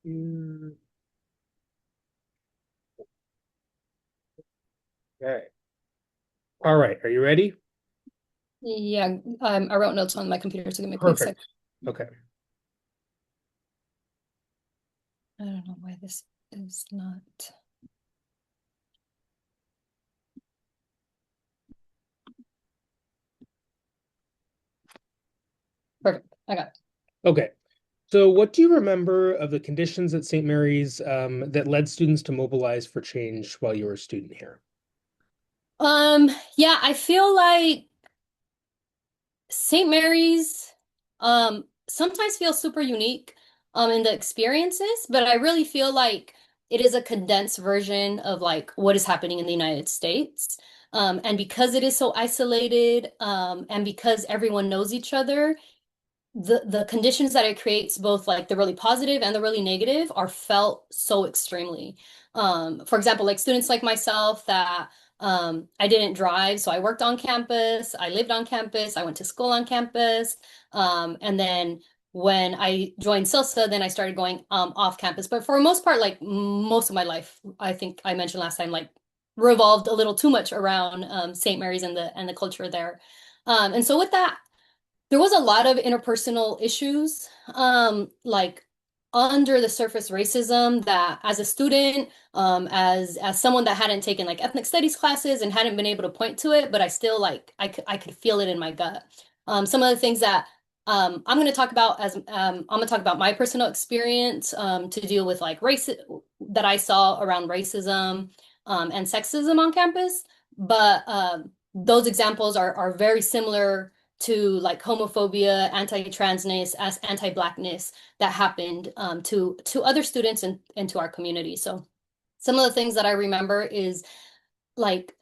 Mm, okay. All right. Are you ready? Yeah, I wrote notes on my computer, so give me a quick sec. Perfect. Okay. I don't know why this is not perfect. I got it. Okay. So, what do you remember of the conditions at St. Mary's that led students to mobilize for change while you were a student here? Yeah, I feel like St. Mary's sometimes feels super unique in the experiences, but I really feel like it is a condensed version of like what is happening in the United States. And because it is so isolated, and because everyone knows each other, the conditions that it creates, both like the really positive and the really negative, are felt so extremely. For example, like students like myself that I didn't drive, so I worked on campus, I lived on campus, I went to school on campus, and then when I joined SILSA, then I started going off campus. But for the most part, like most of my life, I think I mentioned last time, like revolved a little too much around St. Mary's and the culture there. And so with that, there was a lot of interpersonal issues, like under the surface racism that as a student, as someone that hadn't taken like ethnic studies classes and hadn't been able to point to it, but I still like I could feel it in my gut. Some of the things that I'm going to talk about as I'm going to talk about my personal experience to deal with like race that I saw around racism and sexism on campus, but those examples are very similar to like homophobia, anti-transness, as anti-blackness that happened to other students and to our community. So some of the things that I remember is like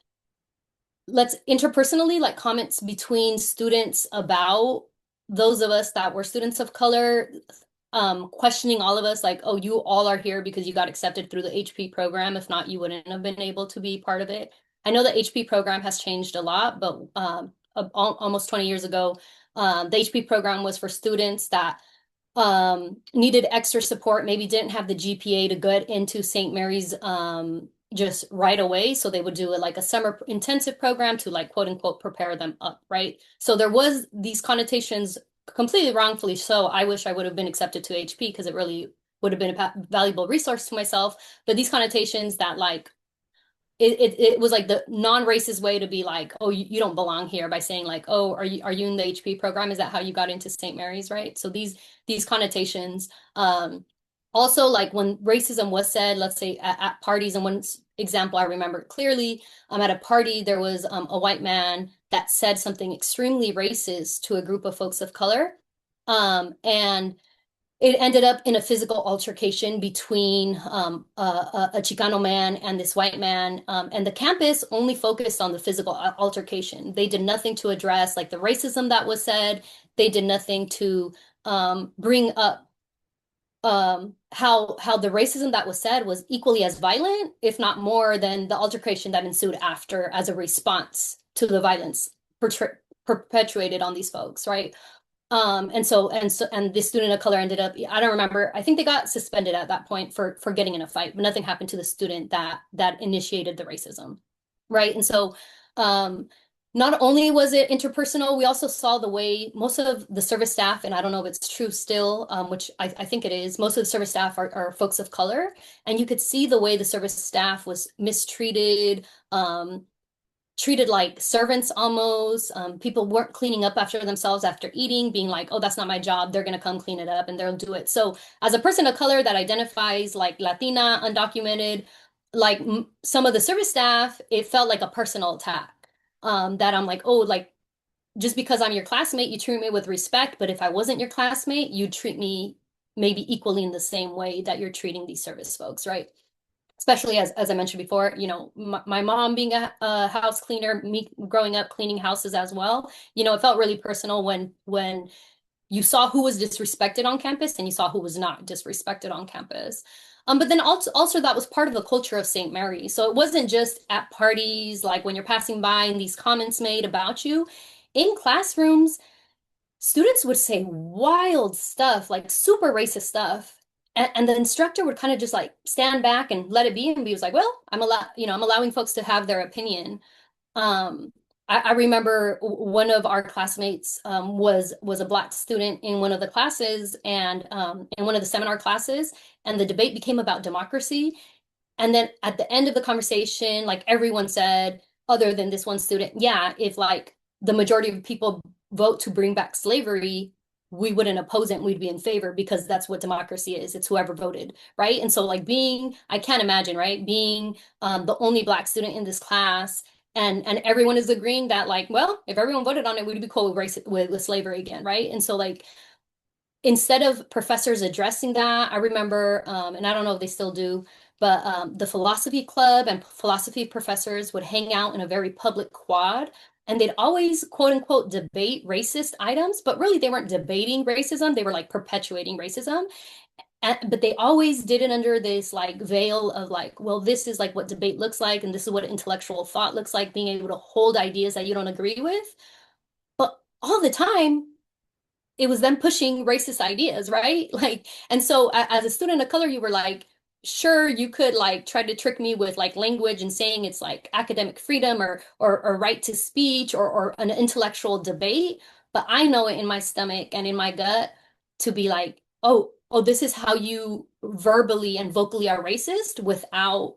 let's interpersonally like comments between students about those of us that were students of color, questioning all of us like, oh, you all are here because you got accepted through the HP program. If not, you wouldn't have been able to be part of it. I know the HP program has changed a lot, but almost 20 years ago, the HP program was for students that needed extra support, maybe didn't have the GPA to get into St. Mary's just right away. So they would do it like a summer intensive program to like quote unquote prepare them up, right? So there was these connotations completely wrongfully. So I wish I would have been accepted to HP because it really would have been a valuable resource to myself. But these connotations that like it was like the non-racist way to be like, oh, you don't belong here by saying like, oh, are you in the HP program? Is that how you got into St. Mary's, right? So these connotations. Also like when racism was said, let's say at parties, and one example I remember clearly, at a party there was a white man that said something extremely racist to a group of folks of color. And it ended up in a physical altercation between a Chicano man and this white man. And the campus only focused on the physical altercation. They did nothing to address like the racism that was said. They did nothing to bring up how the racism that was said was equally as violent, if not more, than the altercation that ensued after as a response to the violence perpetuated on these folks, right? And this student of color ended up, I don't remember, I think they got suspended at that point for getting in a fight, but nothing happened to the student that initiated the racism. Right. And so um not only was it interpersonal, we also saw the way most of the service staff, and I don't know if it's true still, which I think it is, most of the service staff are folks of color. And you could see the way the service staff was mistreated, treated like servants almost. People weren't cleaning up after themselves after eating, being like, oh, that's not my job. They're going to come clean it up and they'll do it. So, as a person of color that identifies like Latina, undocumented, like some of the service staff, it felt like a personal attack. That I'm like, oh, like just because I'm your classmate, you treat me with respect. But if I wasn't your classmate, you'd treat me maybe equally in the same way that you're treating these service folks, right? Especially as I mentioned before, my mom being a house cleaner, me growing up cleaning houses as well, it felt really personal when you saw who was disrespected on campus and you saw who was not disrespected on campus. But then also that was part of the culture of St. Mary. So it wasn't just at parties, like when you're passing by and these comments made about you. In classrooms, students would say wild stuff, like super racist stuff. and the instructor would kind of just like stand back and let it be, and he was like, well, I'm allowing folks to have their opinion. Um, I remember one of our classmates was a black student in one of the classes and in one of the seminar classes, and the debate became about democracy. And then at the end of the conversation, like everyone said, other than this one student, yeah, if like the majority of people vote to bring back slavery, we wouldn't oppose it and we'd be in favor because that's what democracy is. It's whoever voted, right? And so like I can't imagine, right? Being the only black student in this class and everyone is agreeing that like, well, if everyone voted on it, we'd be cool with with slavery again, right? And so like instead of professors addressing that, I remember, and I don't know if they still do, but the philosophy club and philosophy professors would hang out in a very public quad, and they'd always quote unquote debate racist items, but really they weren't debating racism, they were like perpetuating racism. But they always did it under this like veil of like, well, this is like what debate looks like, and this is what intellectual thought looks like, being able to hold ideas that you don't agree with. But all the time, it was them pushing racist ideas, right? Like, and so as a student of color, you were like, sure, you could like try to trick me with like language and saying it's like academic freedom or right to speech or an intellectual debate, but I know it in my stomach and in my gut to be like, oh, this is how you verbally and vocally are racist without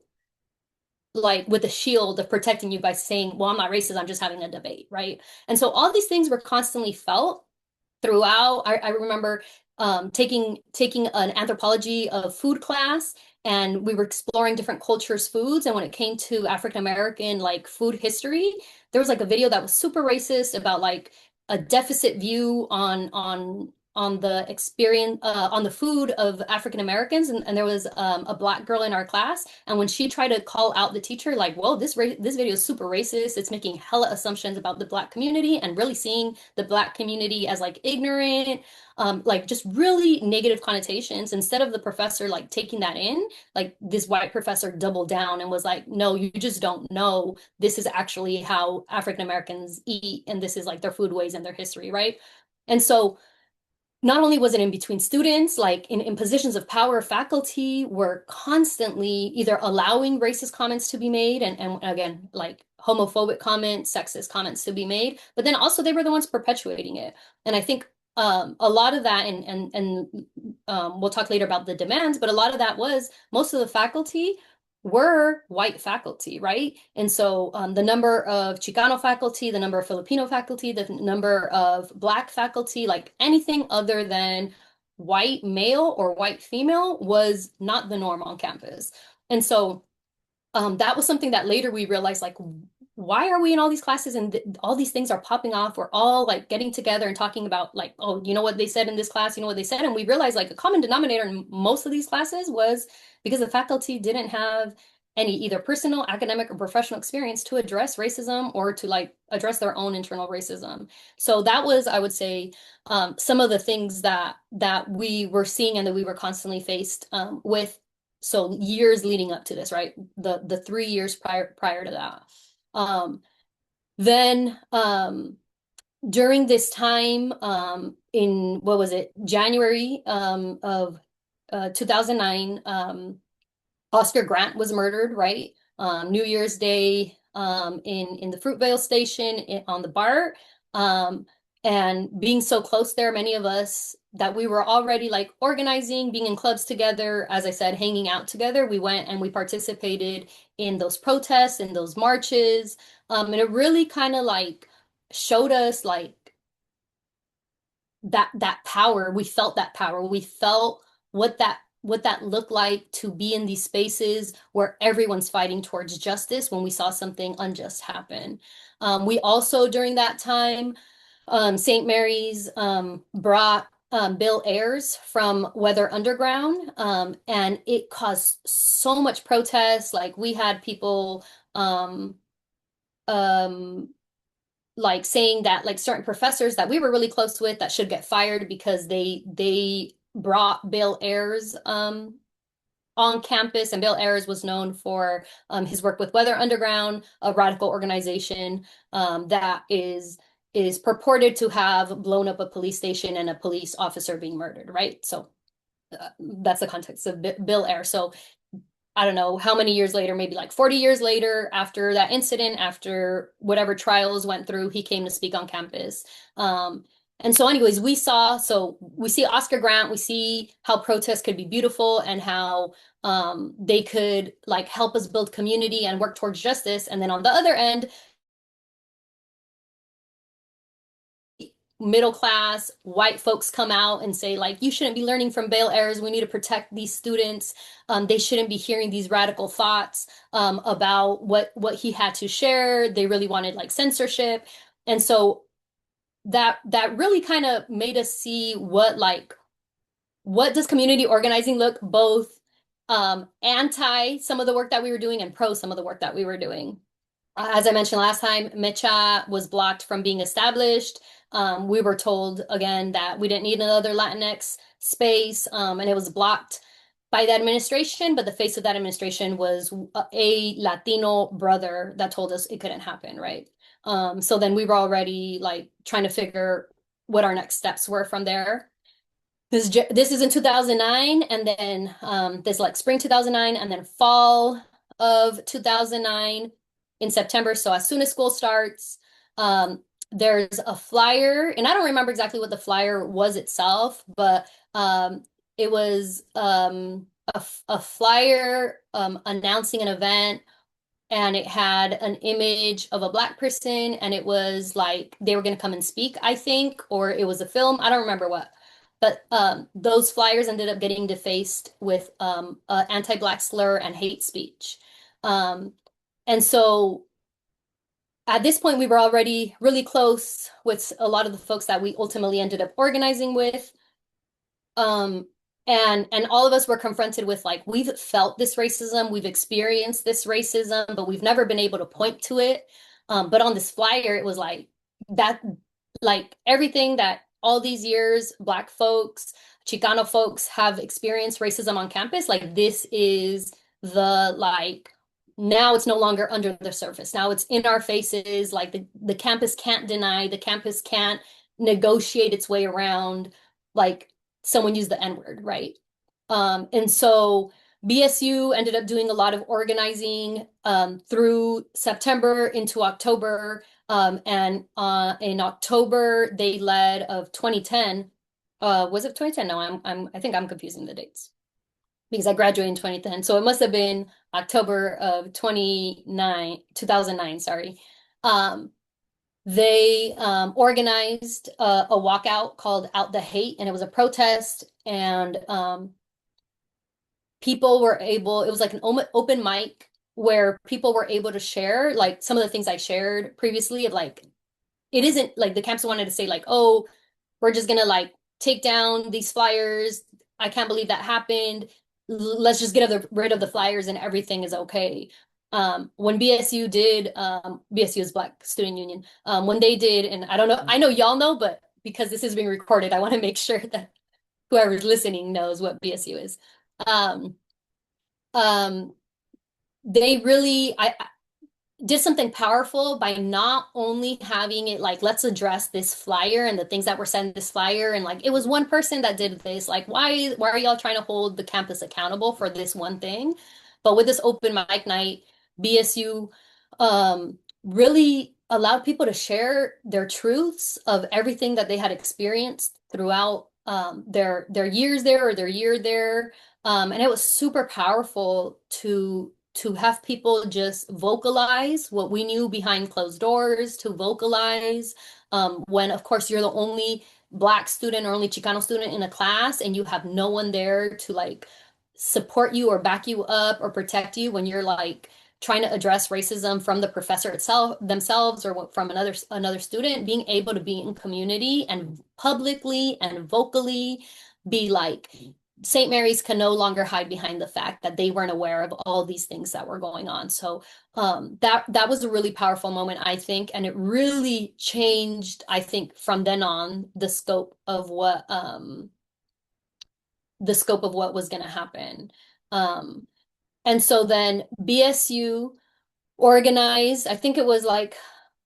like with a shield of protecting you by saying, well, I'm not racist, I'm just having a debate, right? And so all these things were constantly felt throughout. I remember taking an anthropology of food class, and we were exploring different cultures' foods. And when it came to African American like food history, there was like a video that was super racist about like a deficit view on the experience on the food of African Americans, and there was a black girl in our class, and when she tried to call out the teacher, like, whoa, this video is super racist. It's making hella assumptions about the black community and really seeing the black community as like ignorant, like just really negative connotations. Instead of the professor like taking that in, like this white professor doubled down and was like, no, you just don't know. This is actually how African Americans eat, and this is like their food ways and their history, right? And so not only was it in between students, like in positions of power, faculty were constantly either allowing racist comments to be made and again, like homophobic comments, sexist comments to be made, but then also they were the ones perpetuating it. And I think a lot of that, and we'll talk later about the demands, but a lot of that was most of the faculty were white faculty, right? And so the number of Chicano faculty, the number of Filipino faculty, the number of Black faculty, like anything other than white male or white female was not the norm on campus. And so that was something that later we realized, like, why are we in all these classes and all these things are popping off? We're all like getting together and talking about like, oh, you know what they said in this class, you know what they said. And we realized like a common denominator in most of these classes was because the faculty didn't have any either personal, academic, or professional experience to address racism or to like address their own internal racism. So that was, I would say, some of the things that we were seeing and that we were constantly faced with. So years leading up to this, right? The 3 years prior to that. Um, then during this time, in what was it, January of 2009, Oscar Grant was murdered, right? New Year's Day in the Fruitvale station on the BART. And being so close there, many of us that we were already like organizing, being in clubs together, as I said, hanging out together, we went and we participated in those protests and those marches. And it really kind of like showed us like that power. We felt that power. We felt what that looked like to be in these spaces where everyone's fighting towards justice when we saw something unjust happen. We also during that time, St. Mary's brought Bill Ayers from Weather Underground, and it caused so much protest. Like we had people um, like saying that like certain professors that we were really close with that should get fired because they brought Bill Ayers on campus, and Bill Ayers was known for his work with Weather Underground, a radical organization that is purported to have blown up a police station and a police officer being murdered, right? So That's the context of Bill Air. So I don't know how many years later, maybe like 40 years later, after that incident, after whatever trials went through, he came to speak on campus. Um, and so, anyways, so we see Oscar Grant, we see how protests could be beautiful and how they could like help us build community and work towards justice. And then on the other end, middle class white folks come out and say like you shouldn't be learning from Bail errors, we need to protect these students, they shouldn't be hearing these radical thoughts about what he had to share. They really wanted like censorship. And so that really kind of made us see what does community organizing look both anti some of the work that we were doing and pro some of the work that we were doing. As I mentioned last time, Mecha was blocked from being established. We were told again that we didn't need another Latinx space, and it was blocked by the administration. But the face of that administration was a Latino brother that told us it couldn't happen, right? So then we were already like trying to figure what our next steps were from there. This is in 2009, and then this like spring 2009, and then fall of 2009 in September. So as soon as school starts, there's a flyer, and I don't remember exactly what the flyer was itself, but it was a flyer announcing an event, and it had an image of a Black person, and it was like they were going to come and speak, I think, or it was a film. I don't remember what. But those flyers ended up getting defaced with anti-Black slur and hate speech. Um, and so at this point, we were already really close with a lot of the folks that we ultimately ended up organizing with. Um, and all of us were confronted with like, we've felt this racism, we've experienced this racism, but we've never been able to point to it. But on this flyer, it was like that, like everything that all these years, Black folks, Chicano folks have experienced racism on campus, like this is the like now it's no longer under the surface. Now it's in our faces. Like the campus can't deny, the campus can't negotiate its way around like someone used the N-word, right? And so BSU ended up doing a lot of organizing through September into October. And in October, they led of 2010. Was it 2010? No, I think I'm confusing the dates because I graduated in 2010. So it must have been October of 2009, sorry. They organized a walkout called Out the Hate, and it was a protest. And people were able, it was like an open mic where people were able to share like some of the things I shared previously of like, it isn't like the campus wanted to say like, oh, we're just gonna like take down these flyers. I can't believe that happened. Let's just get rid of the flyers and everything is okay. When BSU did, BSU is Black Student Union. When they did, and I don't know, I know y'all know, but because this is being recorded, I want to make sure that whoever's listening knows what BSU is. Um, um, they really, I did something powerful by not only having it like let's address this flyer and the things that were said in this flyer and like it was one person that did this like why are y'all trying to hold the campus accountable for this one thing, but with this open mic night BSU really allowed people to share their truths of everything that they had experienced throughout their years there or their year there, and it was super powerful to have people just vocalize what we knew behind closed doors, to vocalize when, of course, you're the only Black student or only Chicano student in a class and you have no one there to like support you or back you up or protect you when you're like trying to address racism from the professor itself themselves or from another student, being able to be in community and publicly and vocally be like, St. Mary's can no longer hide behind the fact that they weren't aware of all these things that were going on. So that was a really powerful moment, I think, and it really changed, I think, from then on the scope of what was going to happen. And so then BSU organized, I think it was like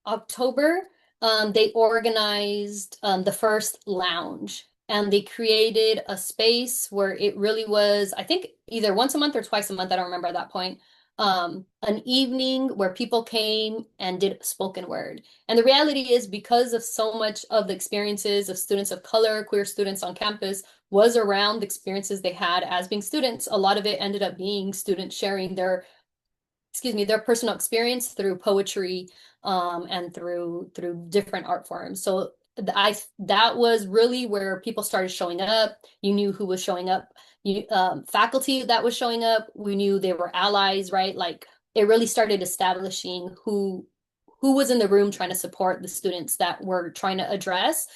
October, they organized the first lounge. and they created a space where it really was, I think either once a month or twice a month, I don't remember at that point, an evening where people came and did spoken word. And the reality is, because of so much of the experiences of students of color, queer students on campus, was around the experiences they had as being students, a lot of it ended up being students sharing their, excuse me, their personal experience through poetry, and through different art forms. So I that was really where people started showing up. You knew who was showing up. You faculty that was showing up. We knew they were allies, right? Like it really started establishing who was in the room trying to support the students that were trying to address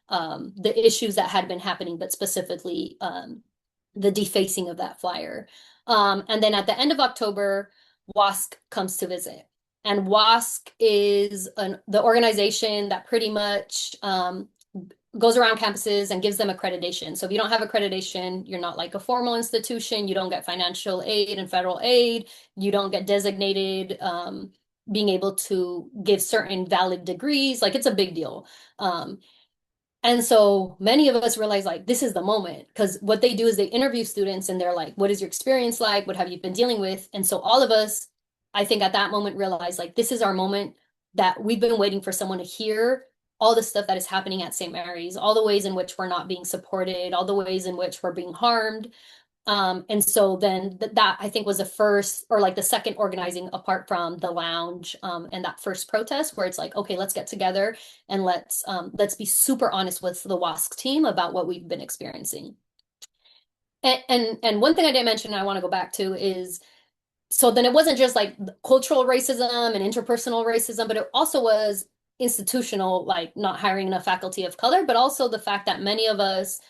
the issues that had been happening, but specifically the defacing of that flyer. And then at the end of October, WASC comes to visit. And WASC is the organization that pretty much goes around campuses and gives them accreditation. So if you don't have accreditation, you're not like a formal institution, you don't get financial aid and federal aid, you don't get designated being able to give certain valid degrees. Like it's a big deal. And so many of us realize like this is the moment, because what they do is they interview students and they're like, what is your experience like? What have you been dealing with? And so all of us, I think at that moment realized like this is our moment, that we've been waiting for someone to hear all the stuff that is happening at St. Mary's, all the ways in which we're not being supported, all the ways in which we're being harmed. And so then that I think was the first, or like the second organizing apart from the lounge, and that first protest where it's like, okay, let's get together and let's be super honest with the WASC team about what we've been experiencing. And one thing I didn't mention and I want to go back to is, so then it wasn't just like cultural racism and interpersonal racism, but it also was institutional, like not hiring enough faculty of color, but also the fact that many of us,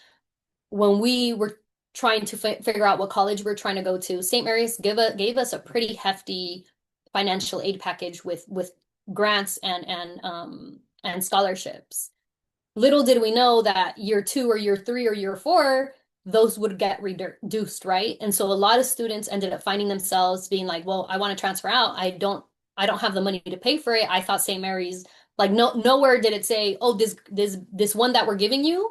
when we were trying to figure out what college we're trying to go to, St. Mary's gave us a pretty hefty financial aid package with grants and scholarships. Little did we know that year two or year three or year four, those would get reduced, right? And so a lot of students ended up finding themselves being like, well, I want to transfer out. I don't have the money to pay for it. I thought St. Mary's, like nowhere did it say, oh, this one that we're giving you,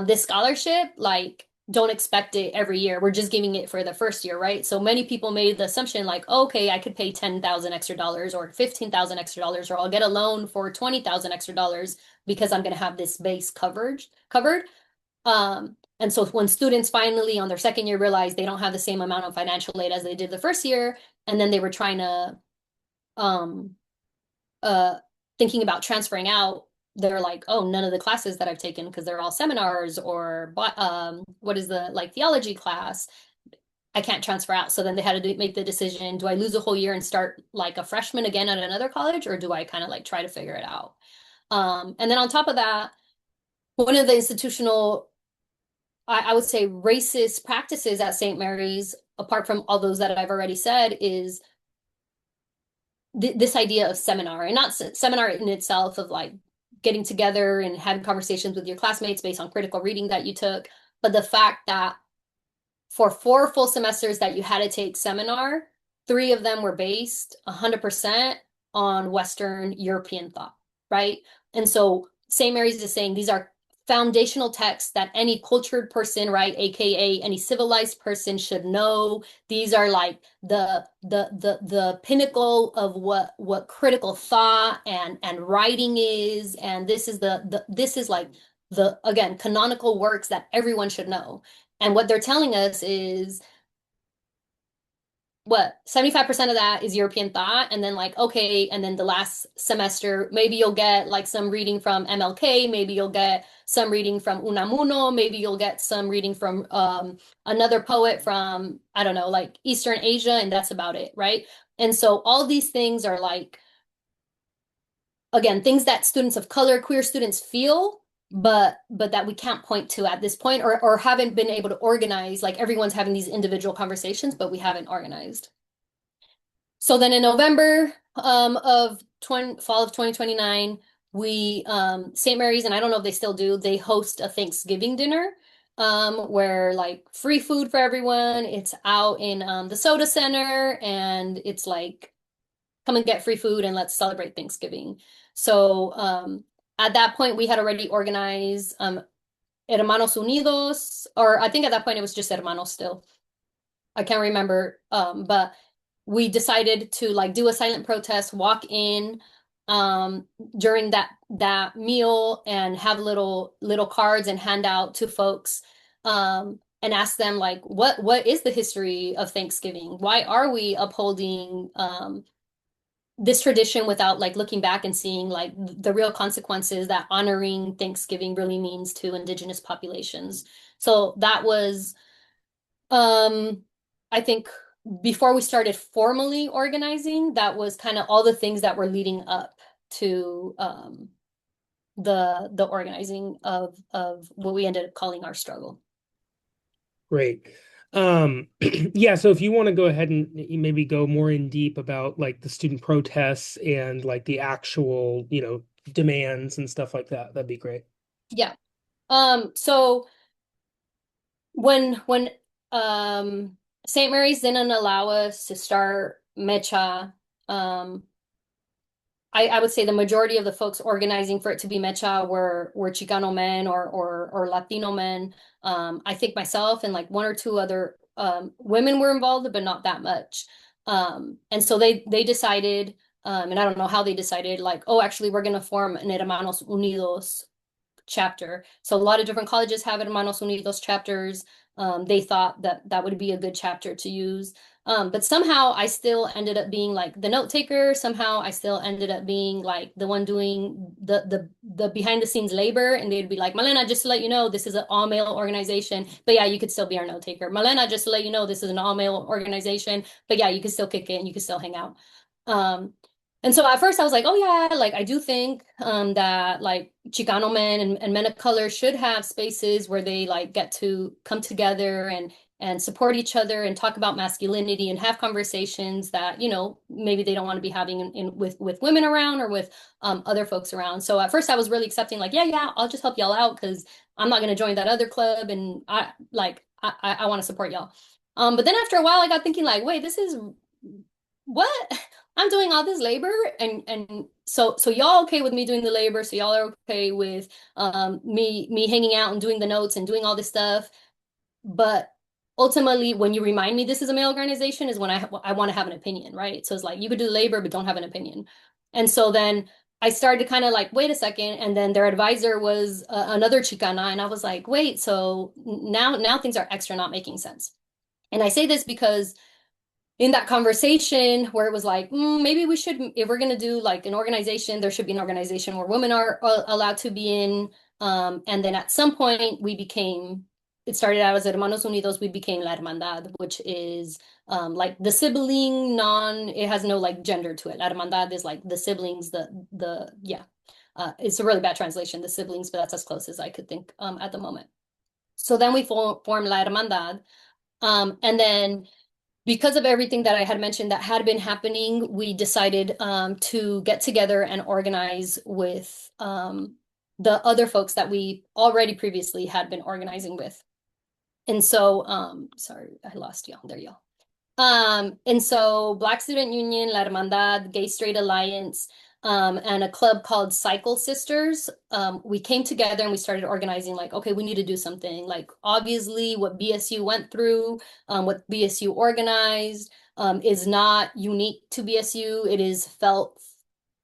this scholarship, like don't expect it every year. We're just giving it for the first year, right? So many people made the assumption like, okay, I could pay 10,000 extra dollars or 15,000 extra dollars, or I'll get a loan for 20,000 extra dollars because I'm going to have this base covered. And so when students finally on their second year realized they don't have the same amount of financial aid as they did the first year, and then they were trying to um uh thinking about transferring out, they're like, oh, none of the classes that I've taken, because they're all seminars or what is the like theology class, I can't transfer out. So then they had to make the decision, do I lose a whole year and start like a freshman again at another college, or do I kind of like try to figure it out? And then on top of that, one of the institutional, I would say, racist practices at St. Mary's, apart from all those that I've already said, is this idea of seminar, and not seminar in itself of like getting together and having conversations with your classmates based on critical reading that you took, but the fact that for 4 full semesters that you had to take seminar, 3 of them were based 100% on Western European thought, right? And so St. Mary's is saying these are foundational texts that any cultured person, right, aka any civilized person should know. These are like the pinnacle of what critical thought and writing is, and this is this is like the, again, canonical works that everyone should know. And what they're telling us is, what, 75% of that is European thought. And then like, okay, and then the last semester, maybe you'll get like some reading from MLK, maybe you'll get some reading from Unamuno, maybe you'll get some reading from another poet from, I don't know, like Eastern Asia, and that's about it, right? And so all these things are like, again, things that students of color, queer students feel, but that we can't point to at this point, or haven't been able to organize. Like everyone's having these individual conversations, but we haven't organized. So then in November of fall of 2029, we St. Mary's, and I don't know if they still do, they host a Thanksgiving dinner where like free food for everyone. It's out in the Soda Center, and it's like, come and get free food and let's celebrate Thanksgiving. So at that point, we had already organized Hermanos Unidos, or I think at that point it was just Hermanos still. I can't remember. But we decided to like do a silent protest, walk in um during that meal and have little cards and hand out to folks and ask them like what is the history of Thanksgiving? Why are we upholding this tradition without like looking back and seeing like the real consequences that honoring Thanksgiving really means to indigenous populations? So that was um, I think before we started formally organizing, that was kind of all the things that were leading up to the organizing of what we ended up calling our struggle. Great. Yeah, so if you want to go ahead and maybe go more in deep about like the student protests and like the actual, demands and stuff like that, that'd be great. Yeah. So when um St. Mary's didn't allow us to start Mecha, um I would say the majority of the folks organizing for it to be Mecha were Chicano men or Latino men. I think myself and like one or two other women were involved, but not that much. And so they decided, and I don't know how they decided, like, oh, actually, we're gonna form an Hermanos Unidos chapter. So a lot of different colleges have Hermanos Unidos chapters. They thought that that would be a good chapter to use. But somehow I still ended up being like the note taker. Somehow I still ended up being like the one doing the behind the scenes labor. And they'd be like, Malena, just to let you know, this is an all male organization. But yeah, you could still be our note taker. Malena, just to let you know, this is an all male organization. But yeah, you could still kick it and you could still hang out. Um, and so at first I was like, oh yeah, like I do think that like Chicano men and men of color should have spaces where they like get to come together and support each other and talk about masculinity and have conversations that, maybe they don't want to be having with women around or with other folks around. So at first I was really accepting like, yeah, I'll just help y'all out because I'm not going to join that other club and I want to support y'all. But then after a while I got thinking like, wait, this is what? I'm doing all this labor and so y'all okay with me doing the labor, so y'all are okay with me hanging out and doing the notes and doing all this stuff. But ultimately when you remind me this is a male organization is when I want to have an opinion, right? So it's like you could do labor but don't have an opinion. And so then I started to kind of like, wait a second, and then their advisor was another Chicana, and I was like, wait, so now things are extra not making sense. And I say this because in that conversation where it was like, maybe we should, if we're going to do like an organization, there should be an organization where women are allowed to be in. And then at some point it started out as Hermanos Unidos, we became La Hermandad, which is like the sibling it has no like gender to it. La Hermandad is like the siblings, yeah. It's a really bad translation, the siblings, but that's as close as I could think at the moment. So then we formed La Hermandad. And then because of everything that I had mentioned that had been happening, we decided to get together and organize with the other folks that we already previously had been organizing with. And so, sorry, I lost y'all. There y'all. And so Black Student Union, La Hermandad, Gay Straight Alliance, and a club called Cycle Sisters, we came together and we started organizing like, okay, we need to do something. Like obviously what BSU went through, what BSU organized, is not unique to BSU. It is felt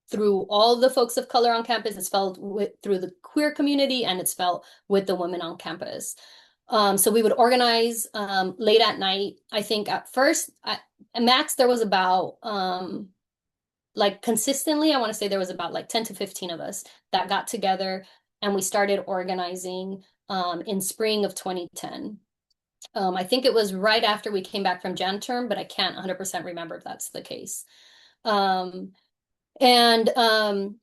through all the folks of color on campus. It's felt through the queer community and it's felt with the women on campus. So we would organize late at night. I think at first, at max, there was about like consistently, I want to say there was about like 10 to 15 of us that got together and we started organizing in spring of 2010. I think it was right after we came back from Jan term, but I can't 100% remember if that's the case. Um, and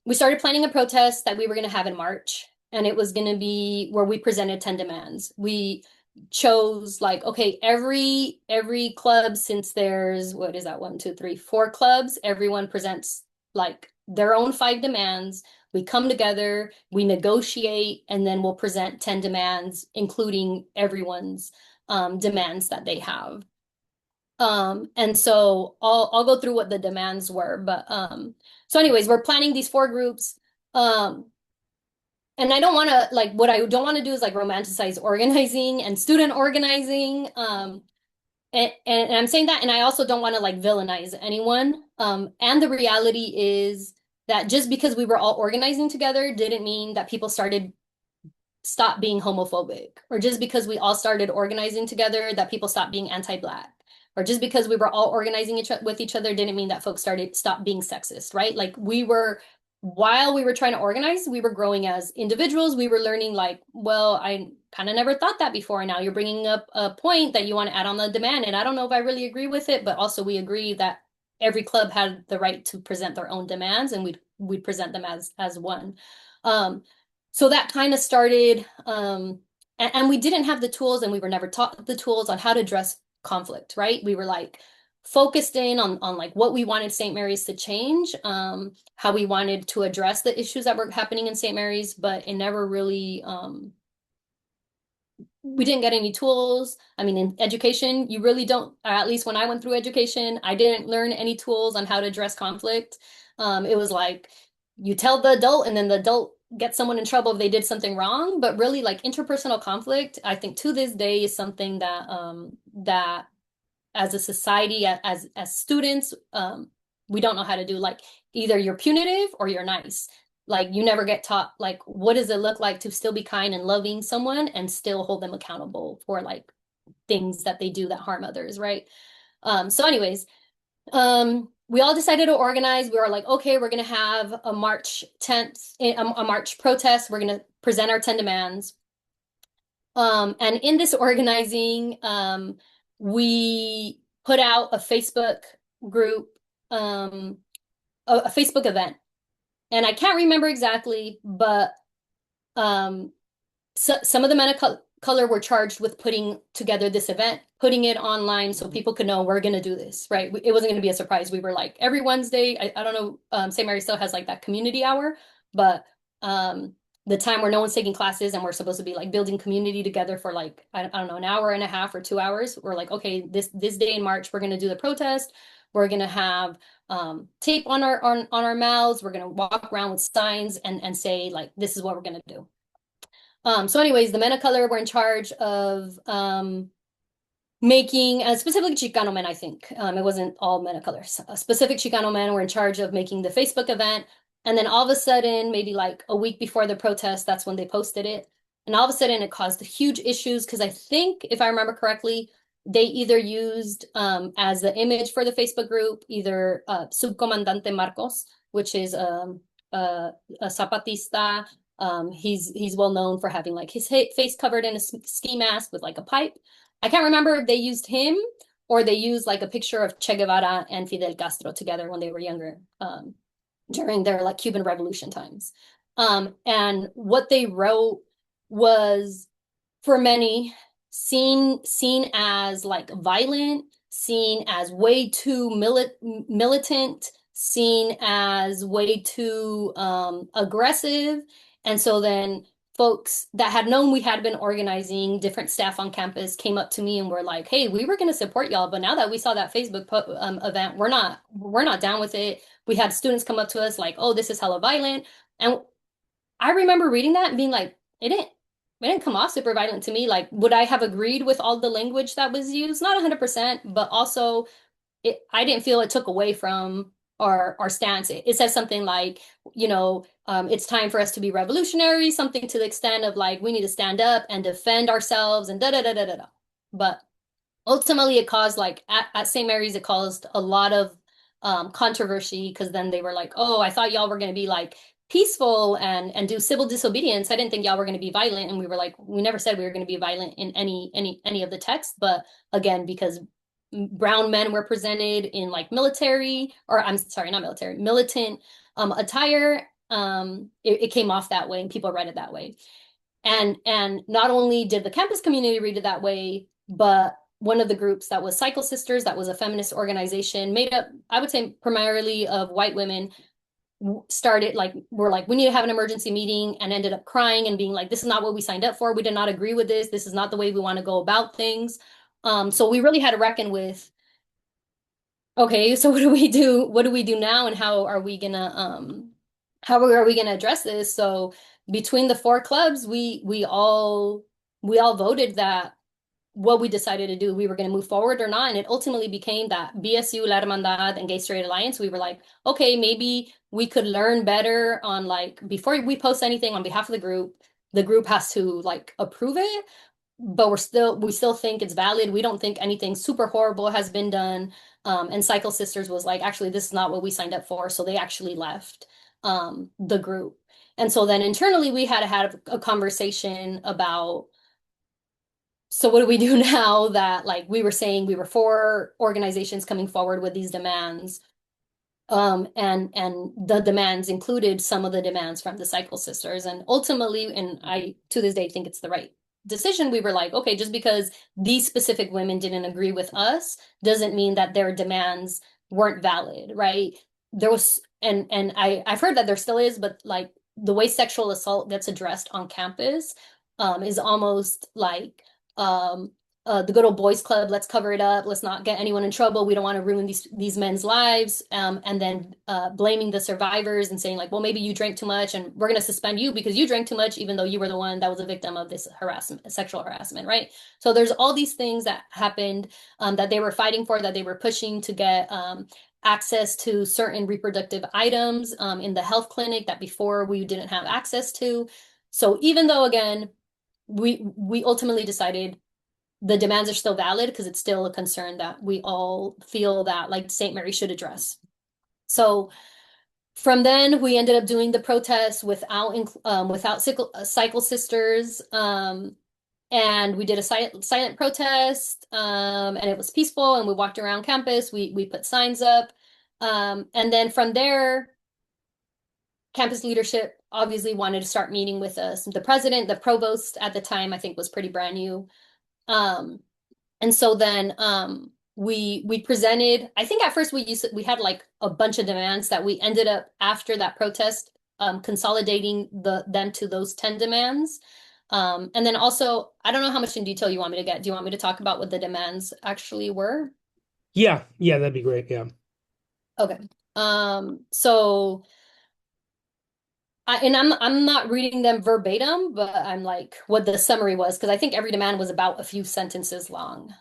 we started planning a protest that we were going to have in March. And it was going to be where we presented 10 demands. We chose like, okay, every club, since there's, what is that, one, two, three, four clubs, everyone presents like their own 5 demands. We come together, we negotiate, and then we'll present 10 demands, including everyone's demands that they have. And so I'll go through what the demands were, but so anyways, we're planning these 4 groups. Um, and I don't want to like what I don't want to do is like romanticize organizing and student organizing. And I'm saying that, and I also don't want to like villainize anyone. And the reality is that just because we were all organizing together didn't mean that people started stop being homophobic, or just because we all started organizing together that people stopped being anti-Black, or just because we were all organizing with each other didn't mean that folks started stop being sexist, right? Like we were, while we were trying to organize, we were growing as individuals. We were learning like, well, I kind of never thought that before. And now you're bringing up a point that you want to add on the demand, and I don't know if I really agree with it, but also we agree that every club had the right to present their own demands, and we'd present them as one. Um, so that kind of started, and we didn't have the tools, and we were never taught the tools on how to address conflict, right? We were like focused in on like what we wanted St. Mary's to change, how we wanted to address the issues that were happening in St. Mary's, but it never really, we didn't get any tools. I mean, in education, you really don't, or at least when I went through education, I didn't learn any tools on how to address conflict. It was like you tell the adult, and then the adult gets someone in trouble if they did something wrong. But really, like interpersonal conflict, I think to this day is something that as a society, as students, we don't know how to do. Like either you're punitive or you're nice. Like you never get taught like what does it look like to still be kind and loving someone and still hold them accountable for like things that they do that harm others, right? So anyways, we all decided to organize. We were like, okay, we're gonna have a March 10th, a March protest. We're gonna present our 10 demands. And in this organizing, we put out a Facebook group, a Facebook event. And I can't remember exactly, but um, some of the men of color were charged with putting together this event, putting it online so people could know we're going to do this, right? It wasn't going to be a surprise. We were like every Wednesday, I don't know, St. Mary still has like that community hour, but the time where no one's taking classes and we're supposed to be like building community together for like, I don't know, an hour and a half or 2 hours. We're like, okay, this day in March, we're going to do the protest. We're going to have tape on our mouths. We're going to walk around with signs and say like, this is what we're going to do. So anyways, the men of color were in charge of making, specifically Chicano men, I think. It wasn't all men of color. Specific Chicano men were in charge of making the Facebook event. And then all of a sudden, maybe like a week before the protest, that's when they posted it. And all of a sudden it caused huge issues because I think, if I remember correctly, they either used as the image for the Facebook group, either Subcomandante Marcos, which is a Zapatista. He's well known for having like his face covered in a ski mask with like a pipe. I can't remember if they used him or they used like a picture of Che Guevara and Fidel Castro together when they were younger, during their like Cuban Revolution times. And what they wrote was, for many, seen as like violent, seen as way too militant, seen as way too aggressive. And so then folks that had known we had been organizing, different staff on campus came up to me and were like, "Hey, we were going to support y'all, but now that we saw that Facebook event, we're not down with it." We had students come up to us like, "Oh, this is hella violent," and I remember reading that and being like, "It didn't come off super violent to me. Like, would I have agreed with all the language that was used? Not 100%, but also I didn't feel it took away from our stance. It says something like, it's time for us to be revolutionary, something to the extent of like, we need to stand up and defend ourselves and da da da da da da. But ultimately, it caused like at St. Mary's, it caused a lot of controversy because then they were like, oh, I thought y'all were going to be like peaceful and do civil disobedience. I didn't think y'all were going to be violent. And we were like, we never said we were going to be violent in any of the texts. But again, because brown men were presented in like military, or I'm sorry, not military, militant attire, it came off that way and people read it that way. And not only did the campus community read it that way, but one of the groups that was Cycle Sisters, that was a feminist organization made up, I would say, primarily of white women, started like, we're like, we need to have an emergency meeting, and ended up crying and being like, this is not what we signed up for. We did not agree with this. This is not the way we want to go about things. So we really had to reckon with, okay, so what do we do? What do we do now? And how are we gonna address this? So between the four clubs, we all voted that what we decided to do, we were going to move forward or not. And it ultimately became that BSU, La Hermandad, and Gay Straight Alliance, we were like, okay, maybe we could learn better on like, before we post anything on behalf of the group has to like approve it, but we still think it's valid. We don't think anything super horrible has been done. And Cycle Sisters was like, actually, this is not what we signed up for. So they actually left the group. And so then internally we had to have a conversation about, so what do we do now that like we were saying we were four organizations coming forward with these demands. And the demands included some of the demands from the Cycle Sisters. And ultimately, and I to this day think it's the right decision, we were like, okay, just because these specific women didn't agree with us doesn't mean that their demands weren't valid, right? There was and I've heard that there still is, but like the way sexual assault gets addressed on campus is almost like the good old boys club, let's cover it up, let's not get anyone in trouble, we don't want to ruin these men's lives, and then blaming the survivors and saying like, well, maybe you drank too much and we're going to suspend you because you drank too much even though you were the one that was a victim of this harassment, sexual harassment, right? So there's all these things that happened, that they were fighting for, that they were pushing to get access to certain reproductive items in the health clinic that before we didn't have access to. So even though again we ultimately decided the demands are still valid because it's still a concern that we all feel that like St. Mary should address. So from then we ended up doing the protest without Cycle Sisters, and we did a silent protest, and it was peaceful, and we walked around campus, we put signs up, and then from there campus leadership obviously wanted to start meeting with us. The president, the provost at the time, I think was pretty brand new. Um, And so then we presented, I think at first we had like a bunch of demands that we ended up after that protest consolidating them to those 10 demands. And then also, I don't know how much in detail you want me to get. Do you want me to talk about what the demands actually were? Yeah, yeah, that'd be great. Yeah. Okay. So I'm not reading them verbatim, but I'm like what the summary was because I think every demand was about a few sentences long.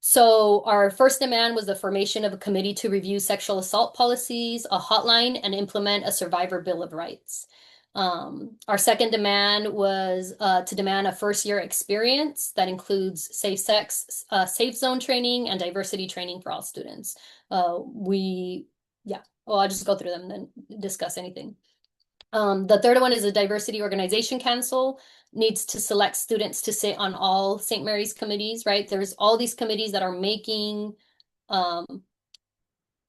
So our first demand was the formation of a committee to review sexual assault policies, a hotline, and implement a survivor bill of rights. Our second demand was to demand a first-year experience that includes safe sex, safe zone training, and diversity training for all students. Yeah. Well, I'll just go through them and then discuss anything. The third one is a diversity organization council needs to select students to sit on all St. Mary's committees, right? There's all these committees that are making um,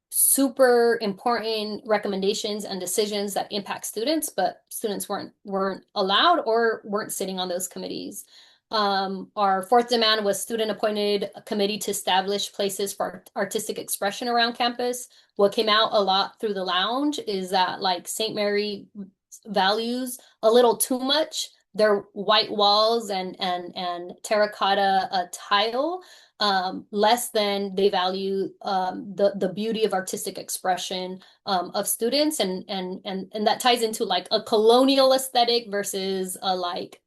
super important recommendations and decisions that impact students, but students weren't allowed or weren't sitting on those committees. Our fourth demand was student appointed committee to establish places for artistic expression around campus. What came out a lot through the lounge is that like St. Mary values a little too much their white walls and terracotta tile, less than they value the beauty of artistic expression of students, and that ties into like a colonial aesthetic versus a like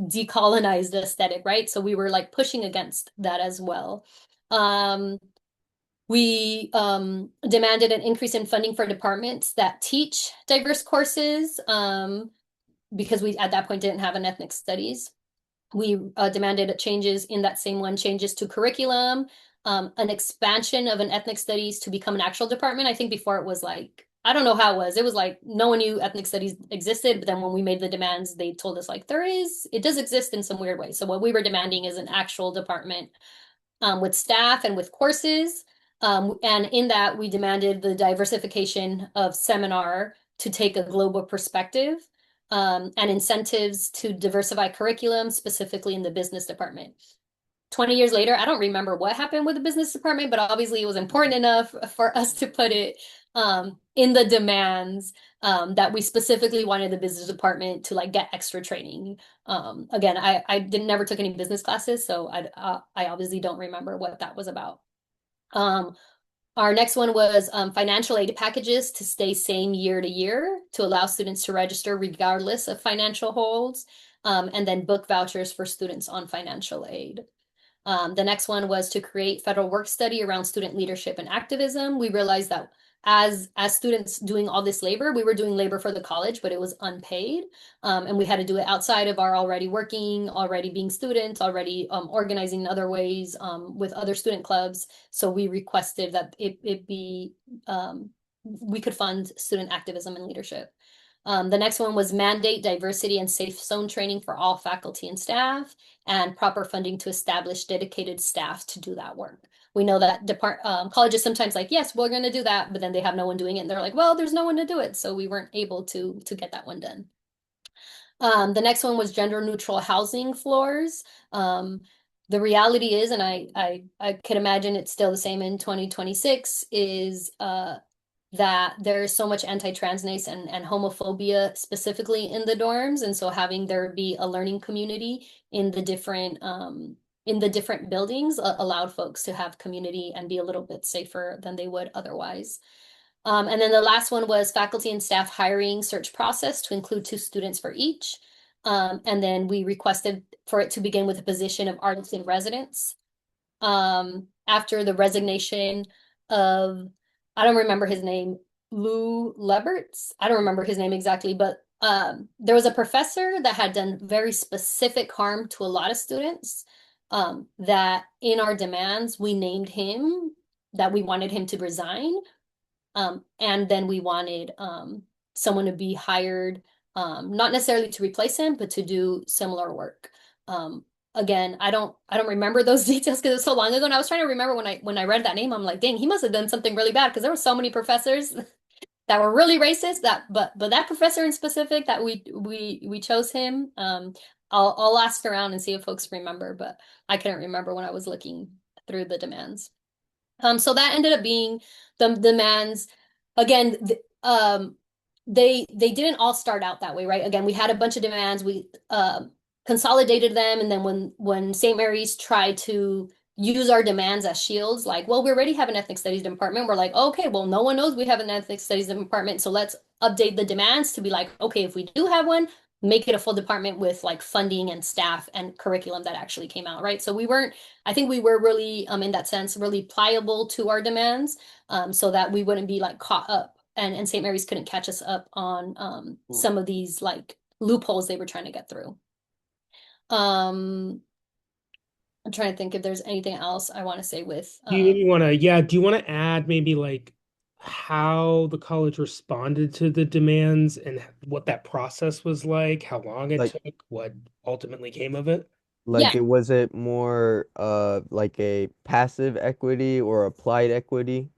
decolonized aesthetic, right? So we were like pushing against that as well. We demanded an increase in funding for departments that teach diverse courses, because we at that point didn't have an ethnic studies. We demanded changes in that same one, changes to curriculum, an expansion of an ethnic studies to become an actual department. I think before it was like, I don't know how it was. It was like no one knew ethnic studies existed, but then when we made the demands, they told us like it does exist in some weird way. So what we were demanding is an actual department with staff and with courses. And in that, we demanded the diversification of seminar to take a global perspective, and incentives to diversify curriculum, specifically in the business department. 20 years later, I don't remember what happened with the business department, but obviously it was important enough for us to put it in the demands, that we specifically wanted the business department to like get extra training. Again, I didn't never took any business classes, so I obviously don't remember what that was about. Um, Our next one was financial aid packages to stay same year to year to allow students to register regardless of financial holds, and then book vouchers for students on financial aid. The next one was to create federal work study around student leadership and activism. We realized that as students doing all this labor, we were doing labor for the college, but it was unpaid. And we had to do it outside of our already working, already being students, already organizing in other ways with other student clubs. So we requested that it be, we could fund student activism and leadership. The next one was mandate diversity and safe zone training for all faculty and staff, and proper funding to establish dedicated staff to do that work. We know that colleges sometimes like, yes, we're going to do that, but then they have no one doing it. And they're like, well, there's no one to do it. So we weren't able to get that one done. The next one was gender neutral housing floors. The reality is, and I can imagine it's still the same in 2026, is that there is so much anti-transness and homophobia specifically in the dorms. And so having there be a learning community in the different buildings allowed folks to have community and be a little bit safer than they would otherwise. And then the last one was faculty and staff hiring search process to include 2 students for each. And then we requested for it to begin with a position of artist in residence. After the resignation of, I don't remember his name, Lou Leberts. I don't remember his name exactly, but there was a professor that had done very specific harm to a lot of students, that in our demands, we named him, that we wanted him to resign. And then we wanted someone to be hired, not necessarily to replace him, but to do similar work. Again, I don't remember those details because it was so long ago. And I was trying to remember when I read that name, I'm like, dang, he must have done something really bad because there were so many professors that were really racist. But that professor in specific that we chose him. I'll ask around and see if folks remember, but I couldn't remember when I was looking through the demands. So that ended up being the demands. Again, they didn't all start out that way, right? Again, we had a bunch of demands. We consolidated them, and then when St. Mary's tried to use our demands as shields, like, well, we already have an ethnic studies department. We're like, okay, well, no one knows we have an ethnic studies department, so let's update the demands to be like, okay, if we do have one, make it a full department with like funding and staff and curriculum that actually came out, right? So I think we were really, in that sense, really pliable to our demands, so that we wouldn't be like caught up, and St. Mary's couldn't catch us up on some of these like loopholes they were trying to get through. Um, I'm trying to think if there's anything else I want to say with Do you maybe want to, yeah, do you want to add maybe like how the college responded to the demands and what that process was like, how long it Like took, what ultimately came of it? yeah. was it more like a passive equity or applied equity?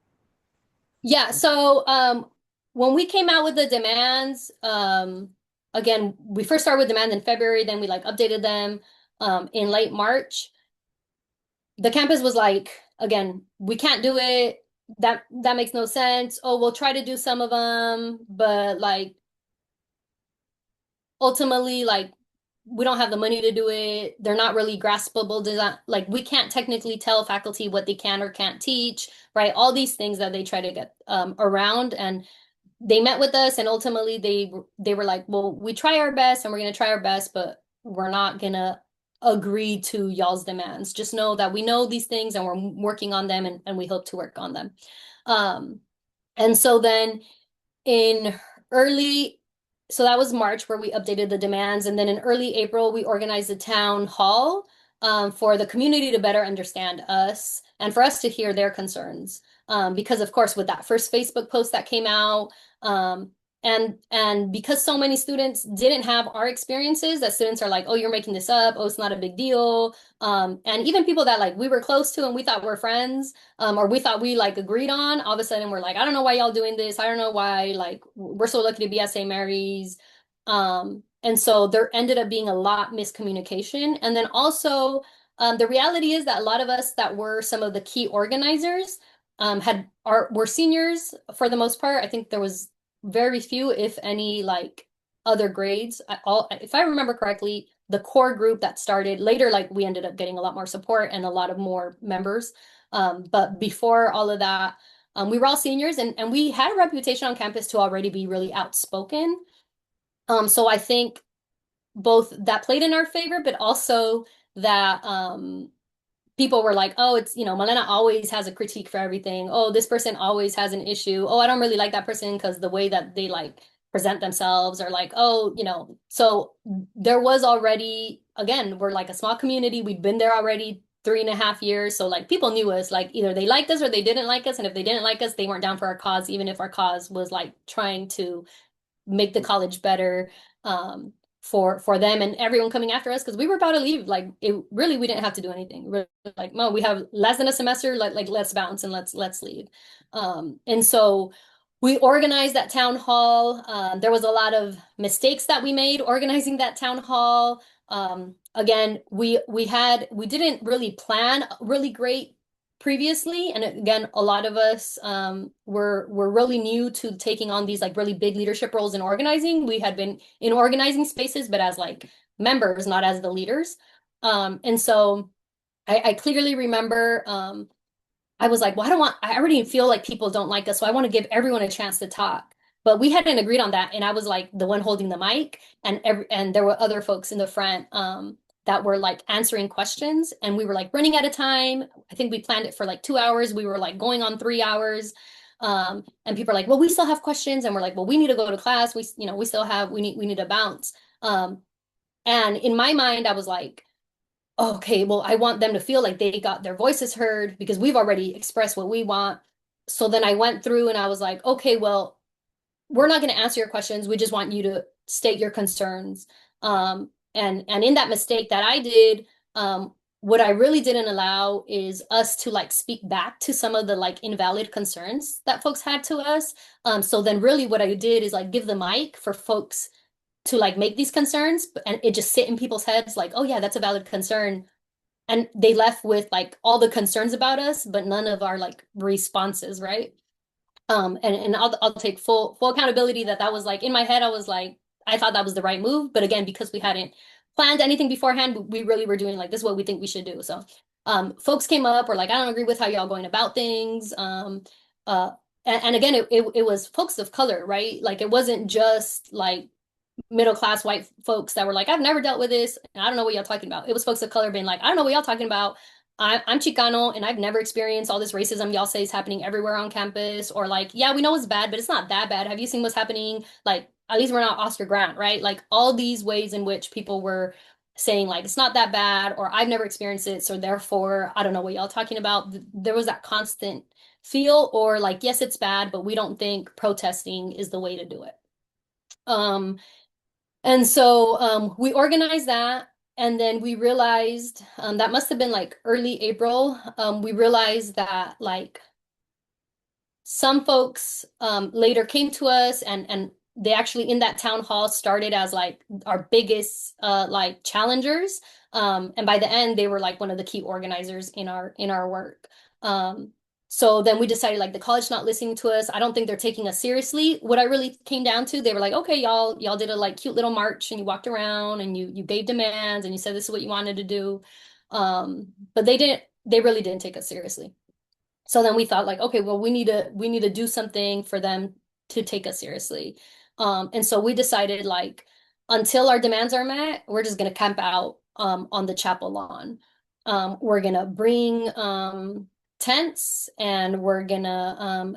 Yeah, so when we came out with the demands, again, we first started with demands in February, then we like updated them in late March. The campus was like, again, we can't do it. That makes no sense. Oh, we'll try to do some of them, but like ultimately, like we don't have the money to do it. They're not really graspable design. Like we can't technically tell faculty what they can or can't teach, right? All these things that they try to get around, and they met with us, and ultimately they were like, well, we try our best and we're gonna try our best, but we're not gonna agree to y'all's demands. Just know that we know these things and we're working on them, and we hope to work on them. Um, and so then in early, so that was March where we updated the demands. And then in early April, we organized a town hall for the community to better understand us and for us to hear their concerns. Because of course, with that first Facebook post that came out, and because so many students didn't have our experiences, that students are like, oh, you're making this up. Oh, it's not a big deal. And even people that like we were close to and we thought were friends, or we thought we like agreed on, all of a sudden we're like, I don't know why y'all doing this. I don't know why, like, we're so lucky to be at St. Mary's. And so there ended up being a lot miscommunication. And then also, the reality is that a lot of us that were some of the key organizers were seniors for the most part. I think there was very few, if any, like other grades. If I remember correctly, the core group that started later, like we ended up getting a lot more support and a lot of more members. But before all of that, We were all seniors, and we had a reputation on campus to already be really outspoken. So I think both that played in our favor, but also that people were like, oh, it's, Malena always has a critique for everything. Oh, this person always has an issue. Oh, I don't really like that person because the way that they like present themselves, or like, oh, so there was already, again, we're like a small community. We'd been there already 3.5 years. So like people knew us, like either they liked us or they didn't like us. And if they didn't like us, they weren't down for our cause, even if our cause was like trying to make the college better for them and everyone coming after us, because we were about to leave. Like it really, we didn't have to do anything. We're like, no, we have less than a semester. Let's bounce and let's leave. And so we organized that town hall. There was a lot of mistakes that we made organizing that town hall. Again, we didn't really plan really great previously, and again, a lot of us were really new to taking on these like really big leadership roles in organizing. We had been in organizing spaces, but as like members, not as the leaders. And so I clearly remember I was like, well, I already feel like people don't like us, so I want to give everyone a chance to talk. But we hadn't agreed on that, and I was like the one holding the mic, and there were other folks in the front that were like answering questions, and we were like running out of time. I think we planned it for like 2 hours. We were like going on 3 hours. And people are like, well, we still have questions, and we're like, well, we need to go to class. We need to bounce. And in my mind, I was like, okay, well, I want them to feel like they got their voices heard because we've already expressed what we want. So then I went through and I was like, okay, well, we're not going to answer your questions. We just want you to state your concerns. And in that mistake that I did, what I really didn't allow is us to like speak back to some of the like invalid concerns that folks had to us. So then really what I did is like give the mic for folks to like make these concerns, and it just sit in people's heads like, oh yeah, that's a valid concern. And they left with like all the concerns about us, but none of our like responses, right? And I'll take full accountability that was like in my head, I was like, I thought that was the right move. But again, because we hadn't planned anything beforehand, we really were doing like this is what we think we should do. So folks came up or like, I don't agree with how y'all going about things. Uh and again, it was folks of color, right? Like it wasn't just like middle class white folks that were like, I've never dealt with this, and I don't know what y'all talking about. It was folks of color being like, I don't know what y'all talking about. I'm Chicano and I've never experienced all this racism y'all say is happening everywhere on campus. Or like, yeah, we know it's bad, but it's not that bad. Have you seen what's happening? Like, at least we're not Oscar Grant, right? Like all these ways in which people were saying like, it's not that bad, or I've never experienced it, so therefore, I don't know what y'all talking about. There was that constant feel, or like, yes, it's bad, but we don't think protesting is the way to do it. And so we organized that. And then we realized that must have been like early April. We realized that like some folks later came to us, and they actually in that town hall started as like our biggest like challengers. And by the end, they were like one of the key organizers in our work. So then we decided like the college not listening to us. I don't think they're taking us seriously. What I really came down to, they were like, okay, y'all did a like cute little march and you walked around and you gave demands and you said this is what you wanted to do. But they really didn't take us seriously. So then we thought like, okay, well, we need to do something for them to take us seriously. And so we decided like until our demands are met, we're just gonna camp out on the chapel lawn. We're gonna bring tents, and we're gonna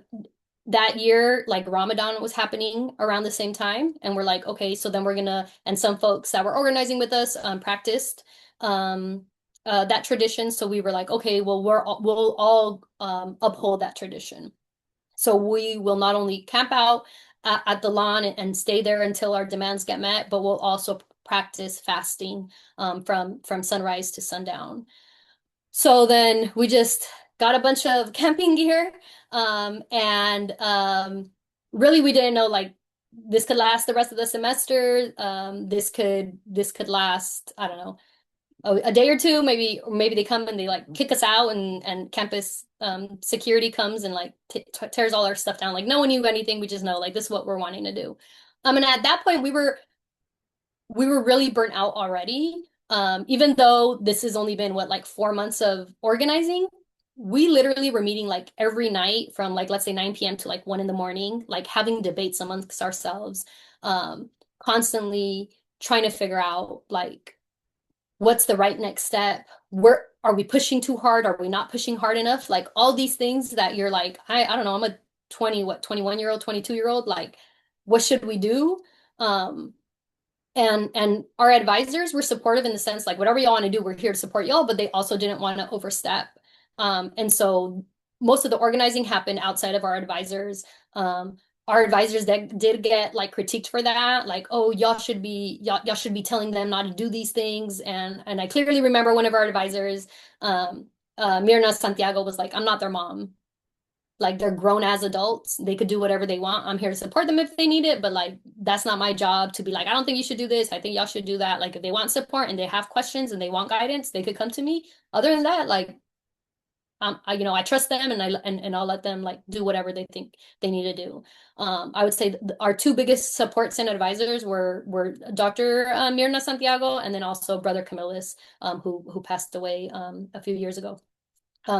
that year like Ramadan was happening around the same time, and we're like, okay, so then we're gonna, and some folks that were organizing with us practiced that tradition. So we were like, okay, well, we'll all uphold that tradition. So we will not only camp out at the lawn and stay there until our demands get met, but we'll also practice fasting from sunrise to sundown. So then we just got a bunch of camping gear, and really we didn't know like this could last the rest of the semester. This could last, I don't know, a day or two, maybe they come and they like kick us out, and campus security comes and like tears all our stuff down. Like no one knew anything. We just know like this is what we're wanting to do. And at that point we were really burnt out already. Even though this has only been what like 4 months of organizing. we literally were meeting like every night from like, let's say 9 p.m. to like 1 in the morning, like having debates amongst ourselves, um, constantly trying to figure out like what's the right next step? Where are we pushing too hard? Are we not pushing hard enough? Like all these things that you're like, I don't know, I'm a 21-year-old, 22-year-old, like what should we do? Um, and our advisors were supportive in the sense like whatever y'all want to do, we're here to support y'all, but they also didn't want to overstep. And so most of the organizing happened outside of our advisors. Our advisors that did get like critiqued for that, like, oh, y'all should be telling them not to do these things. And I clearly remember one of our advisors, Mirna Santiago, was like, I'm not their mom. Like they're grown as adults. They could do whatever they want. I'm here to support them if they need it, but like that's not my job to be like, I don't think you should do this. I think y'all should do that. Like if they want support and they have questions and they want guidance, they could come to me. Other than that, like I trust them and I'll let them like do whatever they think they need to do. I would say our two biggest supports and advisors were Dr. Mirna Santiago and then also Brother Camillus, who passed away a few years ago.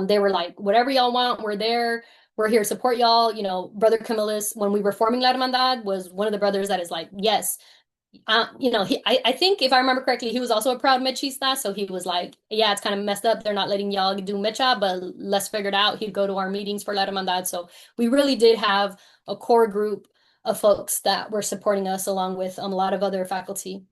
They were like, whatever y'all want, we're there. We're here to support y'all. You know, Brother Camillus, when we were forming La Hermandad, was one of the brothers that is like, yes. I think if I remember correctly, he was also a proud mechista. So he was like, yeah, it's kind of messed up. They're not letting y'all do mecha, but let's figure it out. He'd go to our meetings for La Hermandad. So we really did have a core group of folks that were supporting us along with a lot of other faculty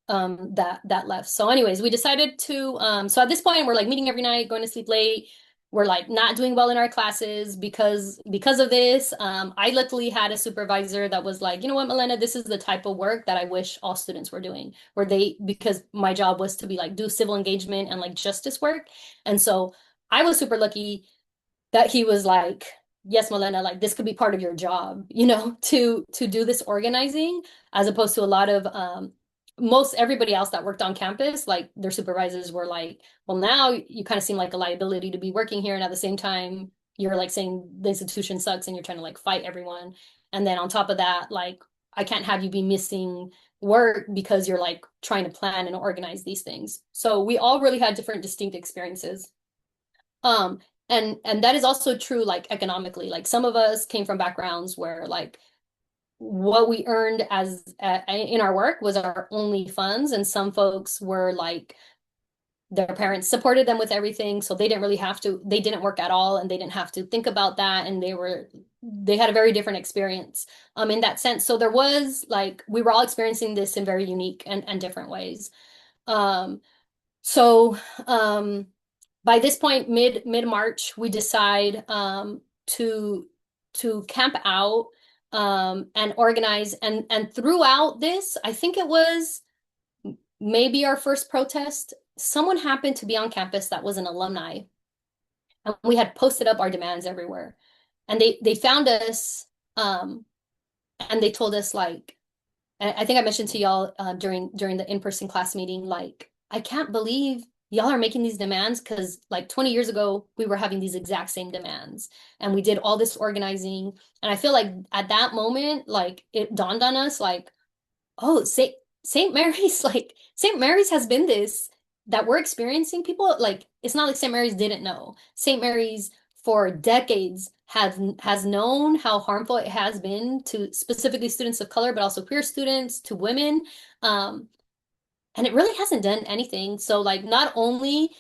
that left. So anyways, we decided to so at this point we're like meeting every night, going to sleep late. We're like not doing well in our classes because of this. I luckily had a supervisor that was like, you know what, Malena, this is the type of work that I wish all students were doing, where they because my job was to be like do civil engagement and like justice work. And so I was super lucky that he was like, yes, Malena, like this could be part of your job, to do this organizing, as opposed to a lot of most everybody else that worked on campus, like their supervisors were like, well, now you kind of seem like a liability to be working here, and at the same time, you're like saying the institution sucks and you're trying to like fight everyone. And then on top of that, like I can't have you be missing work because you're like trying to plan and organize these things. So we all really had different distinct experiences. Um, and that is also true like economically. Like some of us came from backgrounds where like what we earned as in our work was our only funds, and some folks were like their parents supported them with everything, so they didn't work at all and they didn't have to think about that, and they had a very different experience in that sense. So there was like we were all experiencing this in very unique and different ways. Um so by this point, mid March, we decide to camp out and organize. And throughout this, I think it was maybe our first protest. Someone happened to be on campus that was an alumni, and we had posted up our demands everywhere. And they found us, um, and they told us like, I think I mentioned to y'all during the in-person class meeting, like, I can't believe y'all are making these demands because like 20 years ago, we were having these exact same demands and we did all this organizing. And I feel like at that moment, like it dawned on us like, oh, St. Mary's, like St. Mary's has been this that we're experiencing. People like it's not like St. Mary's didn't know. St. Mary's for decades has known how harmful it has been to specifically students of color, but also queer students, to women. Um, and it really hasn't done anything. So like not only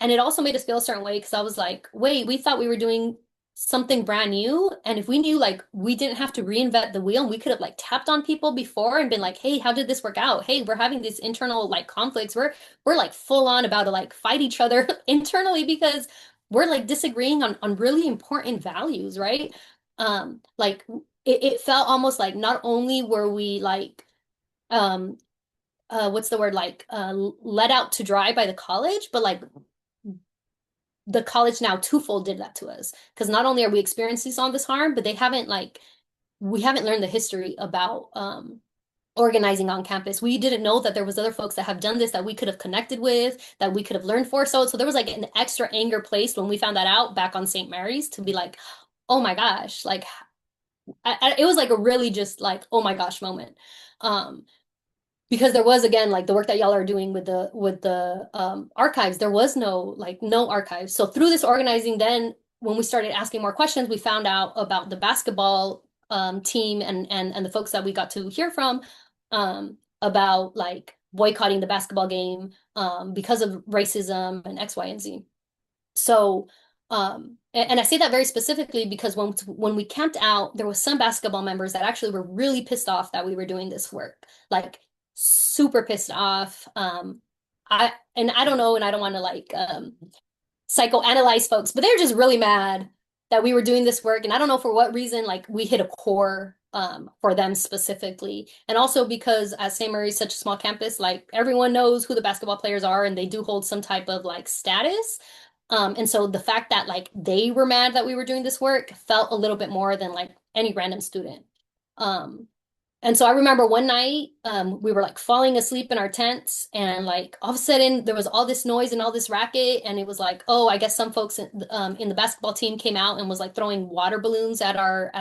and it also made us feel a certain way because I was like, wait, we thought we were doing something brand new. And if we knew like we didn't have to reinvent the wheel and we could have like tapped on people before and been like, hey, how did this work out? Hey, we're having these internal like conflicts. We're like full on about to like fight each other internally because we're like disagreeing on really important values, right? Like it felt almost like not only were we like um what's the word like let out to dry by the college, but like the college now twofold did that to us because not only are we experiencing all this harm, but we haven't learned the history about organizing on campus. We didn't know that there was other folks that have done this that we could have connected with, that we could have learned for. So there was like an extra anger placed when we found that out back on St. Mary's to be like, oh my gosh, like it was like a really just like oh my gosh moment. Um, because there was, again, like the work that y'all are doing with the archives, there was no archives. So through this organizing, then when we started asking more questions, we found out about the basketball team and the folks that we got to hear from about like boycotting the basketball game because of racism and X, Y, and Z. So, and I say that very specifically because when we camped out, there was some basketball members that actually were really pissed off that we were doing this work, like super pissed off. I don't know, and I don't want to like psychoanalyze folks, but they're just really mad that we were doing this work, and I don't know for what reason, like we hit a core for them specifically, and also because as St. Mary's such a small campus, like everyone knows who the basketball players are, and they do hold some type of like status. And so the fact that like they were mad that we were doing this work felt a little bit more than like any random student. Um, and so I remember one night, we were like falling asleep in our tents, and like all of a sudden there was all this noise and all this racket, and it was like, oh, I guess some folks in the basketball team came out and was like throwing water balloons at our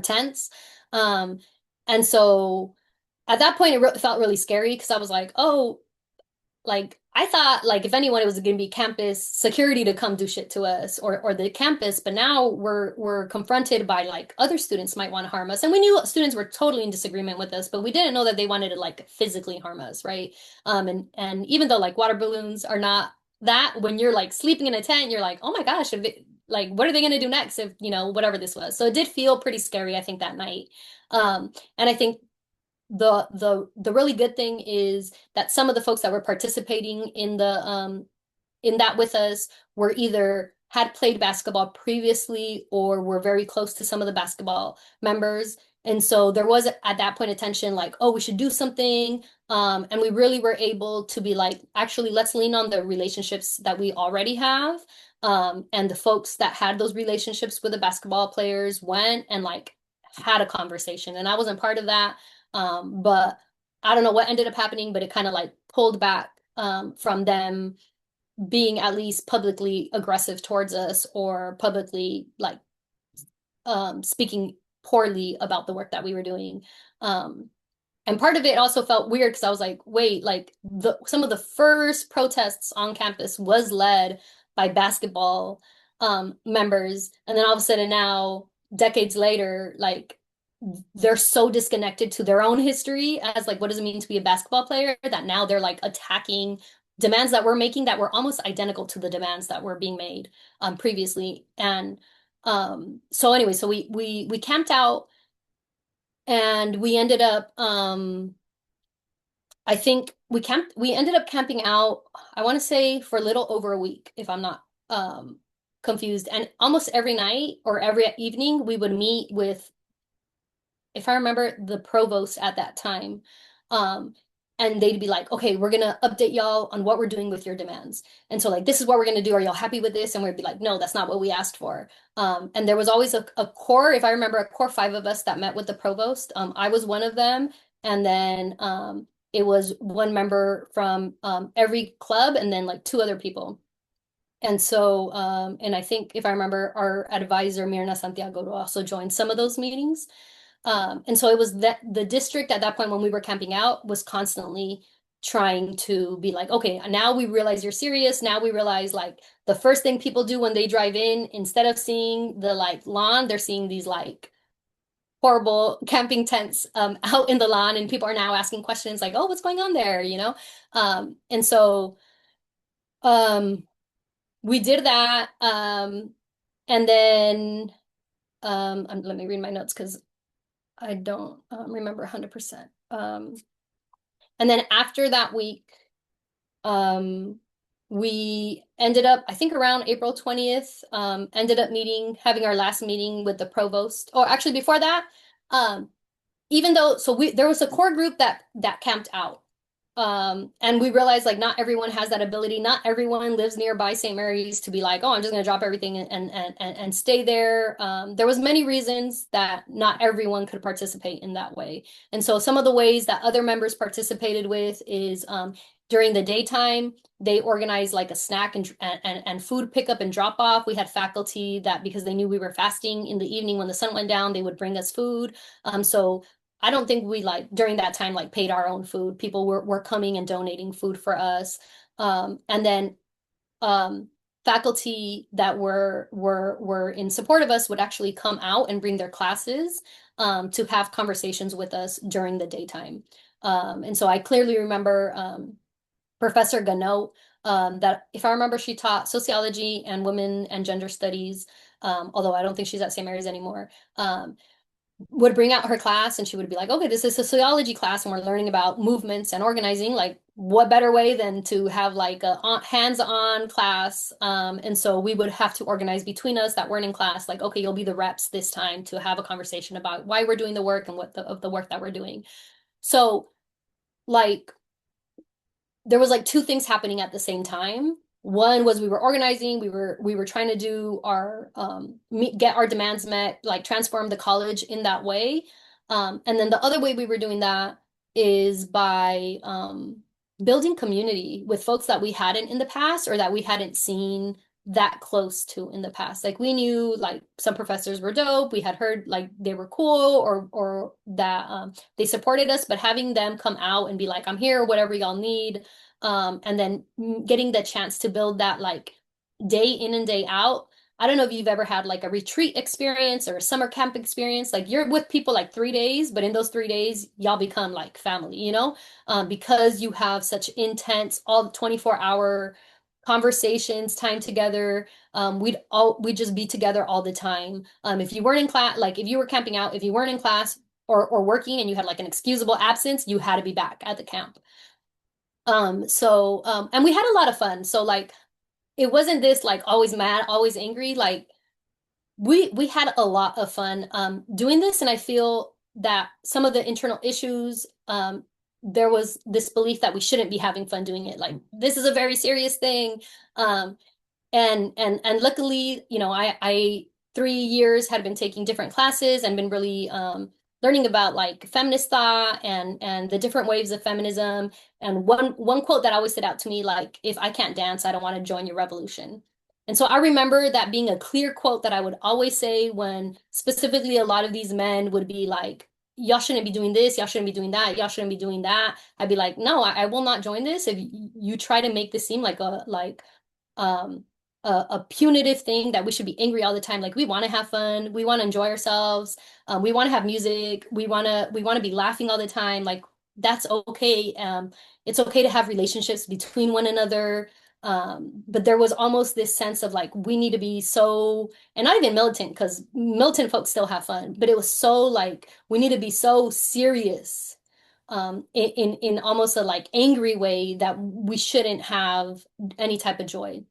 tents. Um, and so at that point, it felt really scary because I was like, oh, like I thought like if anyone it was going to be campus security to come do shit to us or the campus, but now we're confronted by like other students might want to harm us, and we knew students were totally in disagreement with us, but we didn't know that they wanted to like physically harm us, right? And even though like water balloons are not that, when you're like sleeping in a tent, you're like, oh my gosh, if it, like what are they going to do next if you know whatever this was? So it did feel pretty scary, I think, that night. And I think the really good thing is that some of the folks that were participating in that with us were either had played basketball previously or were very close to some of the basketball members. And so there was at that point a tension like, oh, we should do something. And we really were able to be like, actually, let's lean on the relationships that we already have. And the folks that had those relationships with the basketball players went and like had a conversation. And I wasn't part of that. But I don't know what ended up happening, but it kind of like pulled back from them being at least publicly aggressive towards us or publicly like speaking poorly about the work that we were doing. Um, and part of it also felt weird because I was like, wait, like some of the first protests on campus was led by basketball members. And then all of a sudden now, decades later, like they're so disconnected to their own history as like what does it mean to be a basketball player that now they're like attacking demands that we're making that were almost identical to the demands that were being made previously. And so anyway, so we camped out and we ended up I think we ended up camping out, I want to say for a little over a week, if I'm not confused. And almost every night or every evening we would meet with, if I remember, the provost at that time. And they'd be like, okay, we're gonna update y'all on what we're doing with your demands. And so like, this is what we're gonna do. Are y'all happy with this? And we'd be like, no, that's not what we asked for. And there was always a core, if I remember, a core five of us that met with the provost. I was one of them. And then it was one member from every club and then like two other people. And so, and I think if I remember, our advisor, Mirna Santiago, also joined some of those meetings. And so it was that the district at that point when we were camping out was constantly trying to be like, okay, now we realize you're serious. Now we realize like the first thing people do when they drive in, instead of seeing the like lawn, they're seeing these like horrible camping tents out in the lawn, and people are now asking questions like, oh, what's going on there? You know? And so um we did that. And then let me read my notes because I don't remember 100%. And then after that week, we ended up, I think around April 20th, ended up having our last meeting with the provost. Or actually before that, even though, so there was a core group that camped out. And we realized like not everyone has that ability. Not everyone lives nearby St. Mary's to be like, oh, I'm just gonna drop everything and stay there. There was many reasons that not everyone could participate in that way. And so some of the ways that other members participated with is during the daytime, they organized like a snack and food pickup and drop off. We had faculty that because they knew we were fasting in the evening when the sun went down, they would bring us food. So I don't think we like during that time like paid our own food. People were coming and donating food for us. And then um, faculty that were in support of us would actually come out and bring their classes to have conversations with us during the daytime. And so I clearly remember Professor Ganot, that if I remember, she taught sociology and women and gender studies, although I don't think she's at St. Mary's anymore. Would bring out her class and she would be like, okay, this is a sociology class and we're learning about movements and organizing. Like, what better way than to have like a hands-on class? And so we would have to organize between us that weren't in class, like, okay, you'll be the reps this time to have a conversation about why we're doing the work and what of the work that we're doing. So like there was like two things happening at the same time. One was we were organizing, we were trying to do our get our demands met, like transform the college in that way. And then the other way we were doing that is by building community with folks that we hadn't in the past or that we hadn't seen that close to in the past. Like we knew like some professors were dope. We had heard like they were cool or that they supported us, but having them come out and be like, I'm here, whatever y'all need. And then getting the chance to build that like day in and day out. I don't know if you've ever had like a retreat experience or a summer camp experience. Like you're with people like 3 days, but in those 3 days, y'all become like family, you know, because you have such intense, all 24-hour conversations, time together. We'd just be together all the time. If you weren't in class, like if you were camping out, if you weren't in class or working and you had like an excusable absence, you had to be back at the camp. And we had a lot of fun. So like it wasn't this like always mad, always angry. Like we had a lot of fun doing this, and I feel that some of the internal issues, there was this belief that we shouldn't be having fun doing it. Like this is a very serious thing. Um, and luckily, you know, I 3 years had been taking different classes and been really learning about like feminist thought and the different waves of feminism. And one quote that always stood out to me, like, if I can't dance, I don't want to join your revolution. And so I remember that being a clear quote that I would always say when specifically a lot of these men would be like, y'all shouldn't be doing this, y'all shouldn't be doing that, y'all shouldn't be doing that. I'd be like, no, I will not join this. If you try to make this seem like um a punitive thing that we should be angry all the time. Like we want to have fun, we want to enjoy ourselves, we want to have music, we want to be laughing all the time. Like that's okay. It's okay to have relationships between one another. But there was almost this sense of like we need to be so, and not even militant, because militant folks still have fun, but it was so like we need to be so serious in almost a like angry way that we shouldn't have any type of joy.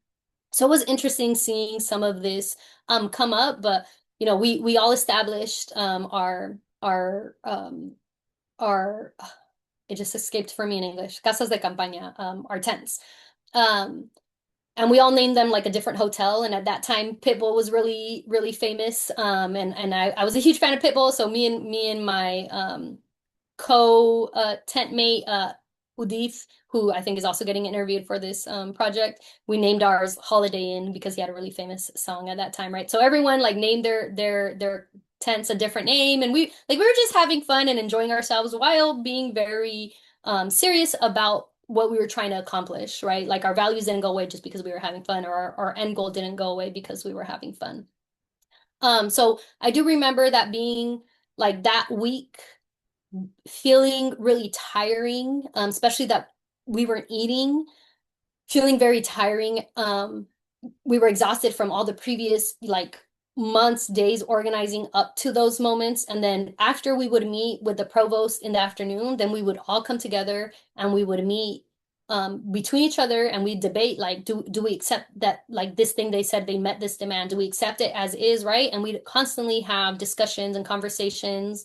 So it was interesting seeing some of this come up, but you know, we all established our it just escaped for me in English, casas de campaña, our tents. Um, and we all named them like a different hotel. And at that time, Pitbull was really, really famous. And I was a huge fan of Pitbull. So me and my co tent mate Udith, who I think is also getting interviewed for this project. We named ours Holiday Inn because he had a really famous song at that time, right? So everyone like named their tents a different name, and we were just having fun and enjoying ourselves while being very serious about what we were trying to accomplish, right? Like our values didn't go away just because we were having fun, or our end goal didn't go away because we were having fun. So I do remember that being like that week feeling really tiring, especially that we weren't eating, feeling very tiring. We were exhausted from all the previous like months, days organizing up to those moments. And then after we would meet with the provost in the afternoon, then we would all come together and we would meet between each other and we debate like, do we accept that like this thing they said they met this demand? Do we accept it as is, right? And we'd constantly have discussions and conversations.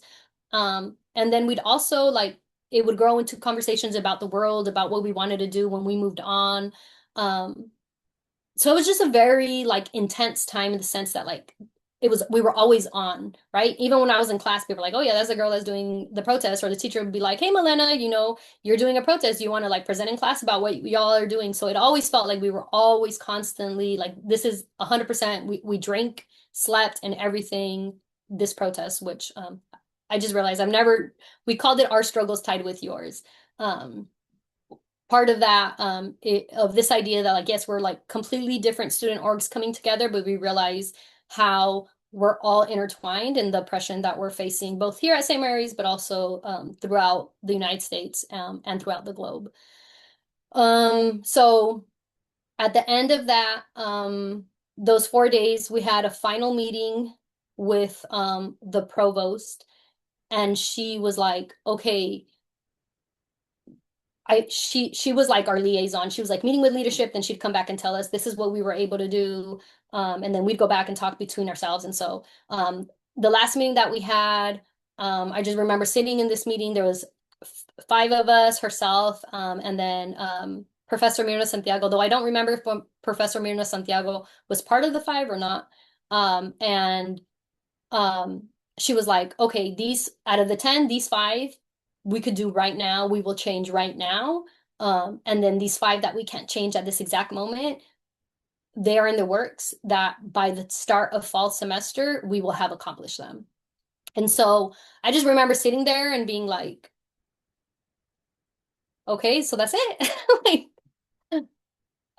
And then we'd also like it would grow into conversations about the world, about what we wanted to do when we moved on. Um, so it was just a very like intense time in the sense that like we were always on, right? Even when I was in class, people were like, oh yeah, that's the girl that's doing the protest, or the teacher would be like, hey Malena, you know, you're doing a protest. You want to like present in class about what y'all are doing. So it always felt like we were always constantly like this is 100%. We drank, slept, and everything this protest, which I just realized we called it Our Struggles Tied with Yours. Um, Part of that, of this idea that like, yes, we're like completely different student orgs coming together, but we realize how we're all intertwined in the oppression that we're facing, both here at St. Mary's, but also throughout the United States and throughout the globe. So at the end of that, those 4 days, we had a final meeting with the provost, and she was like, okay, she was like our liaison. She was like meeting with leadership, then she'd come back and tell us this is what we were able to do. And then we'd go back and talk between ourselves. And so the last meeting that we had, I just remember sitting in this meeting, there was five of us, herself, and then Professor Mirna Santiago, though I don't remember if Professor Mirna Santiago was part of the five or not. And she was like, okay, these out of the 10, these five we could do right now, we will change right now. And then these five that we can't change at this exact moment, they are in the works that by the start of fall semester, we will have accomplished them. And so I just remember sitting there and being like, okay, so that's it. Like,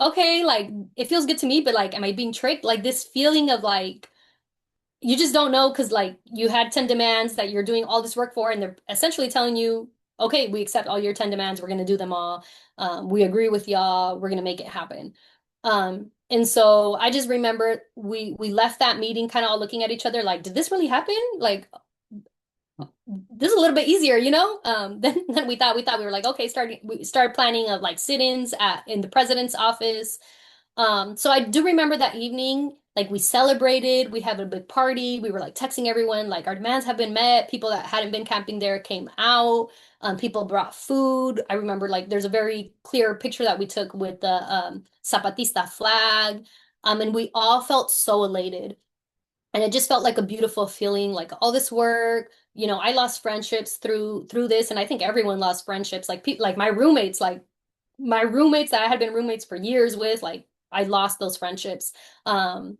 okay, like it feels good to me, but like, am I being tricked? Like this feeling of like, you just don't know because like you had 10 demands that you're doing all this work for, and they're essentially telling you, okay, we accept all your 10 demands, we're going to do them all. We agree with y'all, we're going to make it happen. And so I just remember we left that meeting kind of all looking at each other like, did this really happen? Like, this is a little bit easier, than we thought. We thought we were like, okay, we started planning of like sit-ins in the president's office. So I do remember that evening, like we celebrated, we had a big party, we were like texting everyone, like our demands have been met. People that hadn't been camping there came out. People brought food. I remember like there's a very clear picture that we took with the Zapatista flag. And we all felt so elated. And it just felt like a beautiful feeling, like all this work. I lost friendships through this, and I think everyone lost friendships. Like people, like my roommates that I had been roommates for years with, like I lost those friendships because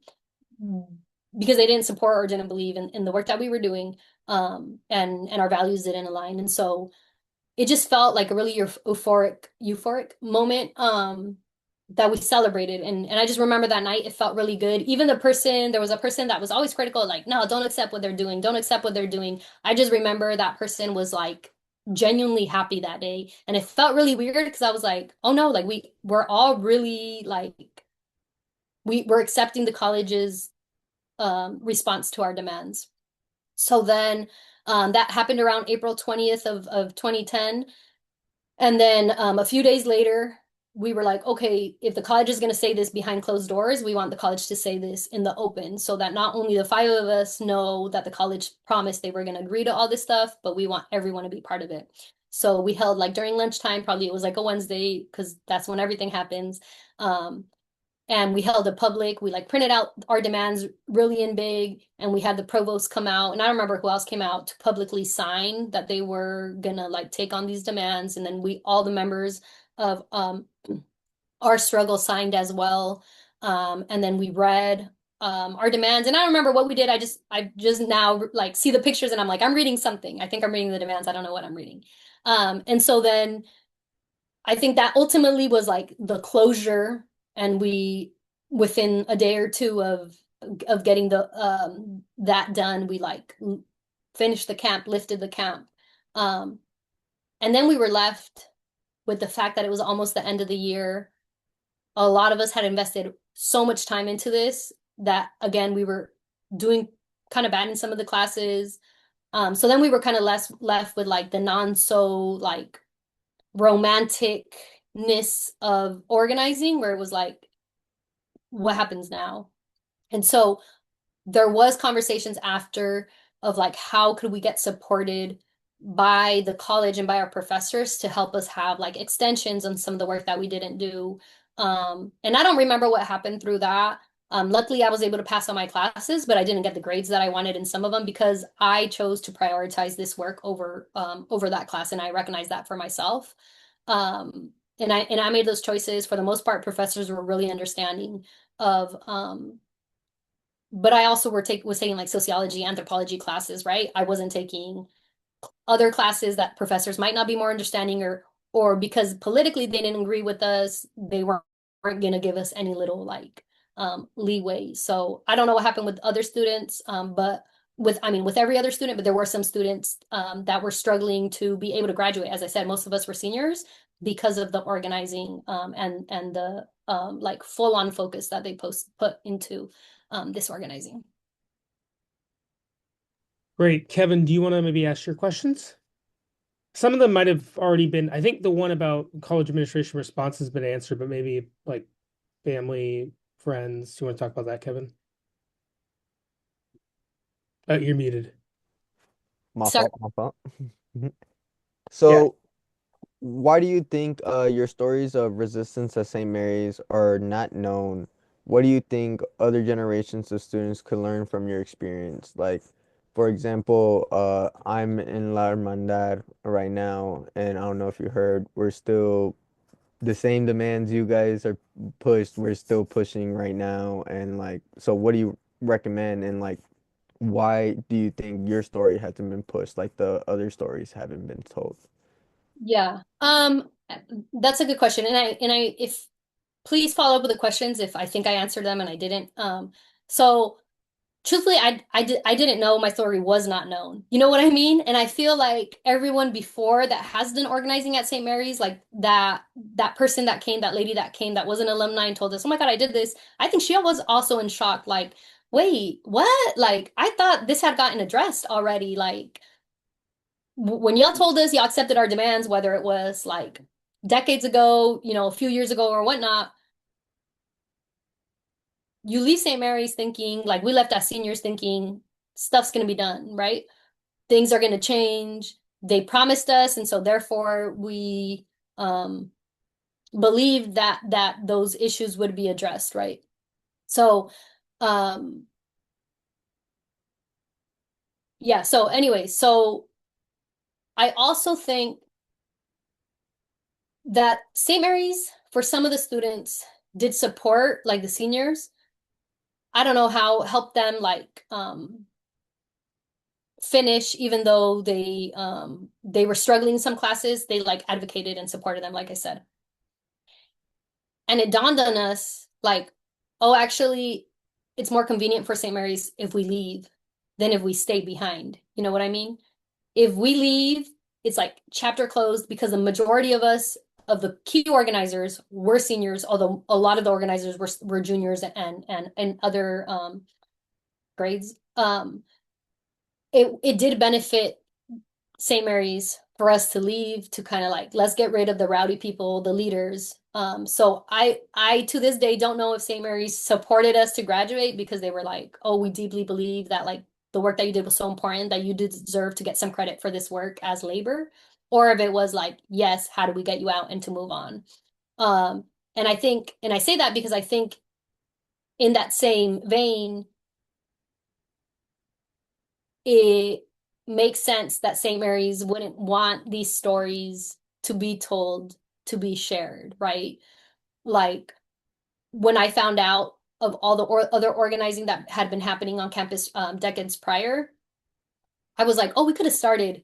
they didn't support or didn't believe in the work that we were doing, and our values didn't align. And so it just felt like a really euphoric moment that we celebrated. And I just remember that night, it felt really good. Even there was a person that was always critical, like, no, don't accept what they're doing. Don't accept what they're doing. I just remember that person was like genuinely happy that day. And it felt really weird because I was like, oh no, like we're all really like, we're accepting the college's response to our demands. So then that happened around April 20th of 2010. And then a few days later, we were like, okay, if the college is going to say this behind closed doors, we want the college to say this in the open so that not only the five of us know that the college promised they were going to agree to all this stuff, but we want everyone to be part of it. So we held like during lunchtime, probably it was like a Wednesday because that's when everything happens. And we held we like printed out our demands really in big, and we had the provost come out, and I don't remember who else came out to publicly sign that they were gonna like take on these demands. And then all the members of our struggle signed as well. And then we read our demands, and I don't remember what we did. I just now like see the pictures and I'm like, I'm reading something. I think I'm reading the demands. I don't know what I'm reading. And so then I think that ultimately was like the closure, and we within a day or two of getting that done, we like finished the camp, lifted the camp. Um, and then we were left with the fact that it was almost the end of the year. A lot of us had invested so much time into this that again we were doing kind of bad in some of the classes. So then we were kind of left with like the non so like romanticness of organizing, where it was like, what happens now? And so there was conversations after of like, how could we get supported by the college and by our professors to help us have like extensions on some of the work that we didn't do. And I don't remember what happened through that. Luckily, I was able to pass on my classes, but I didn't get the grades that I wanted in some of them because I chose to prioritize this work over that class, and I recognize that for myself. And I made those choices. For the most part, professors were really understanding of but I also was taking like sociology, anthropology classes, right? I wasn't taking other classes that professors might not be more understanding, or because politically they didn't agree with us, they weren't going to give us any little like leeway. So I don't know what happened with other students, but with every other student, but there were some students that were struggling to be able to graduate. As I said, most of us were seniors because of the organizing and the like full on focus that they put into this organizing. Great. Kevin, do you want to maybe ask your questions? Some of them might have already been, I think the one about college administration response has been answered, but maybe like family, friends. Do you want to talk about that, Kevin? You're muted. My Sorry. fault, my fault. Yeah. So, why do you think your stories of resistance at St. Mary's are not known? What do you think other generations of students could learn from your experience? Like, for example, I'm in La Hermandad right now, and I don't know if you heard, we're still the same demands you guys are pushed, we're still pushing right now. And like, so what do you recommend? And like, why do you think your story hasn't been pushed like the other stories haven't been told? Yeah. That's a good question. And I if please follow up with the questions if I think I answered them and I didn't. So truthfully, I didn't know my story was not known. You know what I mean? And I feel like everyone before that has done organizing at St. Mary's, like that person that came, that lady that came, that was an alumni and told us, "Oh my God, I did this." I think she was also in shock, like, "Wait, what? Like, I thought this had gotten addressed already. Like, when y'all told us y'all accepted our demands, whether it was like decades ago, a few years ago or whatnot, you leave St. Mary's thinking, like we left as seniors thinking stuff's gonna be done, right? Things are gonna change. They promised us, and so therefore we um believed that those issues would be addressed, right? So um yeah, so anyway, so I also think that St. Mary's, for some of the students, did support like the seniors. I don't know how help them like finish, even though they were struggling in some classes, they like advocated and supported them, like I said. And it dawned on us like, oh, actually, it's more convenient for St. Mary's if we leave than if we stay behind. You know what I mean? If we leave, it's like chapter closed because the majority of us, of the key organizers, were seniors, although a lot of the organizers were juniors and other grades. It did benefit St. Mary's for us to leave, to kind of like, let's get rid of the rowdy people, the leaders. So I to this day don't know if St. Mary's supported us to graduate because they were like, oh, we deeply believe that like the work that you did was so important that you deserve to get some credit for this work as labor, or if it was like, yes, how do we get you out and to move on? Um, and I think, and I say that because I think in that same vein, it makes sense that St. Mary's wouldn't want these stories to be told, to be shared, right? Like when I found out of all the other organizing that had been happening on campus decades prior, I was like, oh, we could have started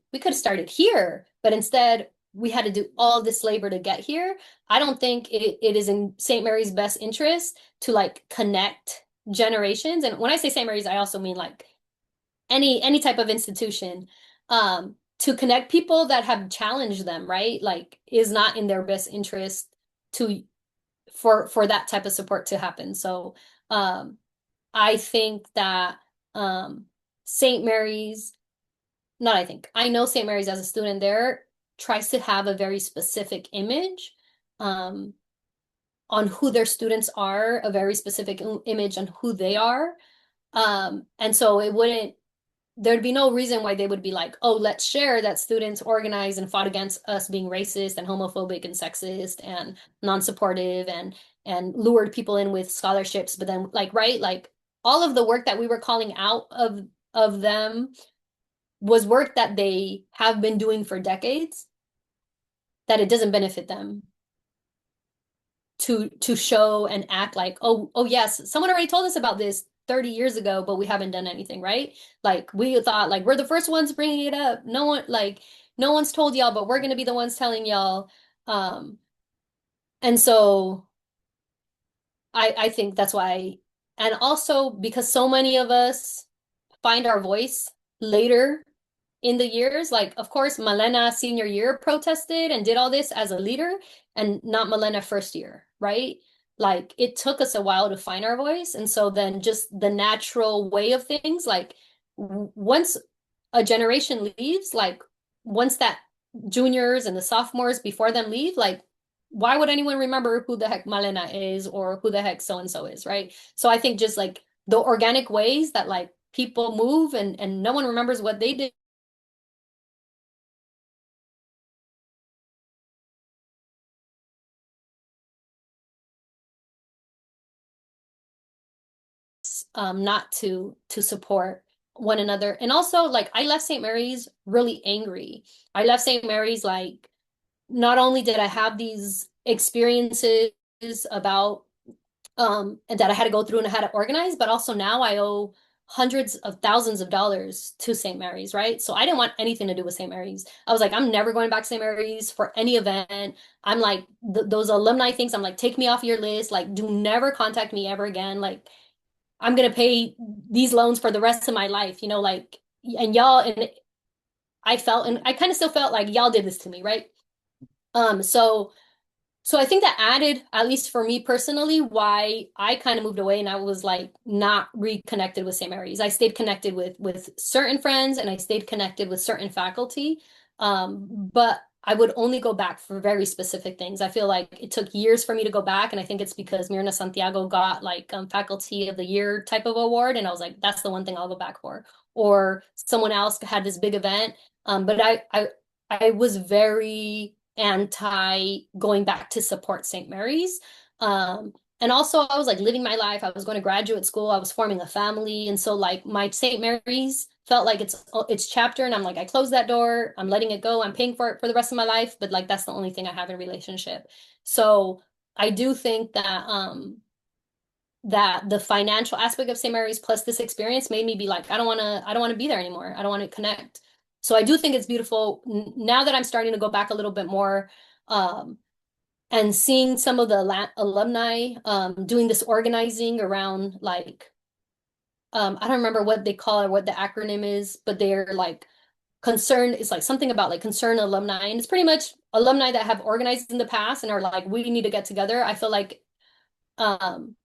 here, but instead we had to do all this labor to get here. I don't think it is in St. Mary's best interest to like connect generations. And when I say St. Mary's, I also mean like any type of institution, to connect people that have challenged them, right? Like is not in their best interest to for that type of support to happen. So I think that St. Mary's, not I think, I know St. Mary's as a student there tries to have a very specific image um, on who their students are, a very specific image on who they are. And so it wouldn't there'd be no reason why they would be like, oh, let's share that students organized and fought against us being racist and homophobic and sexist and non-supportive and lured people in with scholarships, but then like, right, like all of the work that we were calling out of them was work that they have been doing for decades, that it doesn't benefit them to show and act like, oh yes, someone already told us about this 30 years ago, but we haven't done anything, right? Like we thought like we're the first ones bringing it up. No one's told y'all, but we're going to be the ones telling y'all. Um, and so I think that's why, and also because so many of us find our voice later in the years. Like, of course, Malena senior year protested and did all this as a leader, and not Malena first year, right? Like, it took us a while to find our voice. And so then just the natural way of things, like, once a generation leaves, like, once that juniors and the sophomores before them leave, like, why would anyone remember who the heck Malena is or who the heck so and so is, right? So I think just like the organic ways that like people move and no one remembers what they did not to support one another. And also like I left St. Mary's really angry. I left St. Mary's like not only did I have these experiences about and that I had to go through and I had to organize, but also now I owe hundreds of thousands of dollars to St. Mary's, right? So I didn't want anything to do with St. Mary's. I was like, I'm never going back to St. Mary's for any event. I'm like, those alumni things, I'm like, take me off your list. Like, do never contact me ever again. Like, I'm gonna pay these loans for the rest of my life, you know, like, and y'all, and I felt, and I kind of still felt like y'all did this to me, right? So so I think that added, at least for me personally, why I kind of moved away and I was like not reconnected with St. Mary's. I stayed connected with certain friends and I stayed connected with certain faculty. But I would only go back for very specific things. I feel like it took years for me to go back, and I think it's because Mirna Santiago got like Faculty of the Year type of award, and I was like, that's the one thing I'll go back for. Or someone else had this big event. But I was very anti going back to support St. Mary's. And also I was like living my life. I was going to graduate school. I was forming a family. And so like my St. Mary's felt like it's chapter and I'm like, I closed that door. I'm letting it go. I'm paying for it for the rest of my life. But like that's the only thing I have in relationship. So I do think that the financial aspect of St. Mary's plus this experience made me be like, I don't want to be there anymore. I don't want to connect. So I do think it's beautiful now that I'm starting to go back a little bit more, and seeing some of the alumni doing this organizing around like, I don't remember what they call it, what the acronym is, but they're like concerned. It's like something about like concerned alumni. And it's pretty much alumni that have organized in the past and are like, we need to get together. I feel like, um,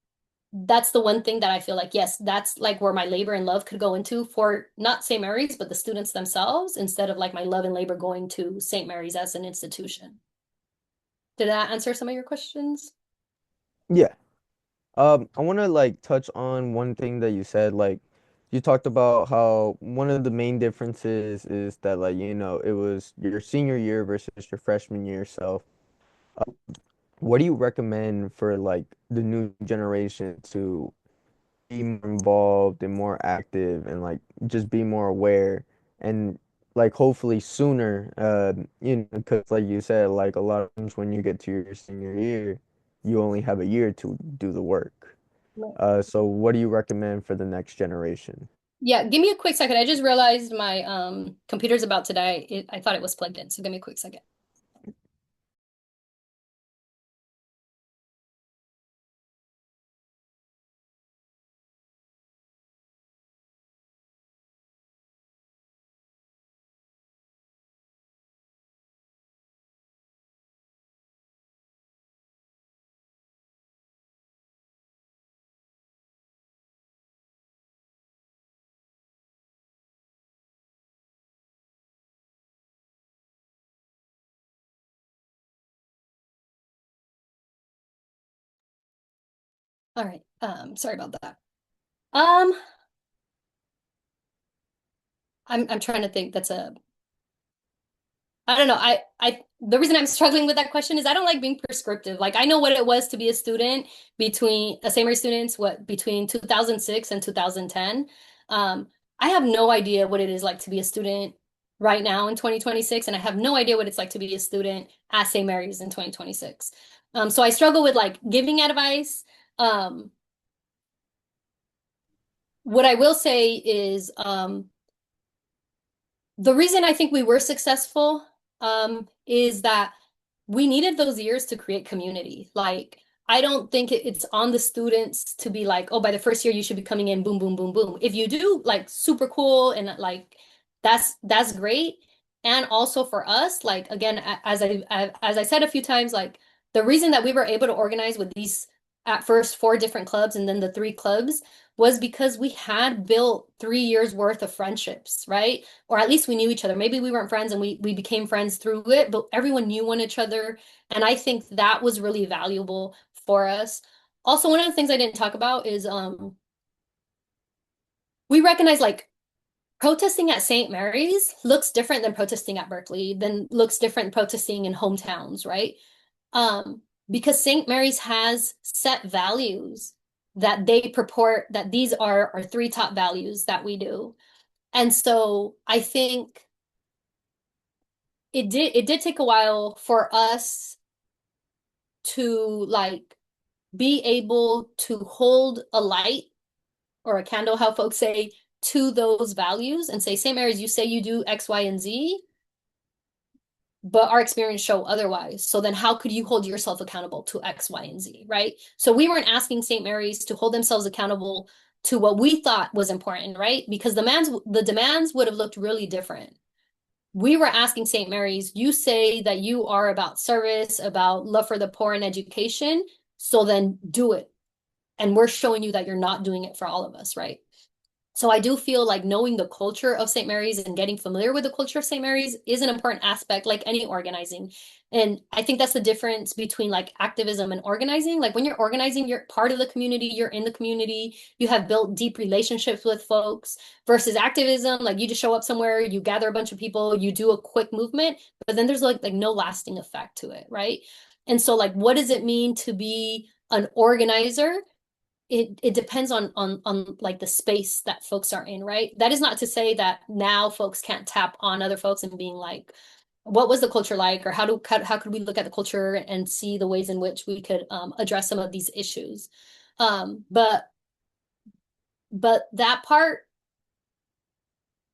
that's the one thing that I feel like, yes, that's like where my labor and love could go into for not St. Mary's, but the students themselves, instead of like my love and labor going to St. Mary's as an institution. Did that answer some of your questions? Yeah. I want to like touch on one thing that you said. Like, you talked about how one of the main differences is that, like, it was your senior year versus your freshman year. So, what do you recommend for like the new generation to be more involved and more active and like just be more aware and like hopefully sooner, because like you said, like a lot of times when you get to your senior year, you only have a year to do the work. Right. So what do you recommend for the next generation? Yeah, give me a quick second. I just realized my computer's about to die. I thought it was plugged in, so give me a quick second. All right. Sorry about that. Um, I'm trying to think. I don't know. The reason I'm struggling with that question is I don't like being prescriptive. Like I know what it was to be a student between a St. Mary students, what between 2006 and 2010. I have no idea what it is like to be a student right now in 2026, and I have no idea what it's like to be a student at St. Mary's in 2026. So I struggle with like giving advice. Um, what I will say is the reason I think we were successful is that we needed those years to create community. Like, I don't think it's on the students to be like, oh, by the first year you should be coming in, boom, boom, boom, boom. If you do, like, super cool and like that's great. And also for us, like again, as I said a few times, like the reason that we were able to organize with these at first 4 different clubs and then the 3 clubs was because we had built 3 years worth of friendships, right? Or at least we knew each other. Maybe we weren't friends and we became friends through it, but everyone knew one each other. And I think that was really valuable for us. Also, one of the things I didn't talk about is we recognize like protesting at St. Mary's looks different than protesting at Berkeley, than looks different protesting in hometowns, right? Because St. Mary's has set values that they purport that these are our 3 top values that we do. And so I think it did take a while for us to like be able to hold a light or a candle, how folks say, to those values and say, St. Mary's, you say you do X, Y, and Z, but our experience show otherwise. So then how could you hold yourself accountable to X, Y, and Z, right? So we weren't asking St. Mary's to hold themselves accountable to what we thought was important, right? Because the demands would have looked really different. We were asking St. Mary's, you say that you are about service, about love for the poor and education, so then do it. And we're showing you that you're not doing it for all of us, right? So I do feel like knowing the culture of St. Mary's and getting familiar with the culture of St. Mary's is an important aspect, like any organizing. And I think that's the difference between like activism and organizing. Like when you're organizing, you're part of the community, you're in the community, you have built deep relationships with folks versus activism. Like you just show up somewhere, you gather a bunch of people, you do a quick movement, but then there's like no lasting effect to it, right? And so like, what does it mean to be an organizer? It depends on like the space that folks are in, right? That is not to say that now folks can't tap on other folks and being like, what was the culture like, or how could we look at the culture and see the ways in which we could address some of these issues. But that part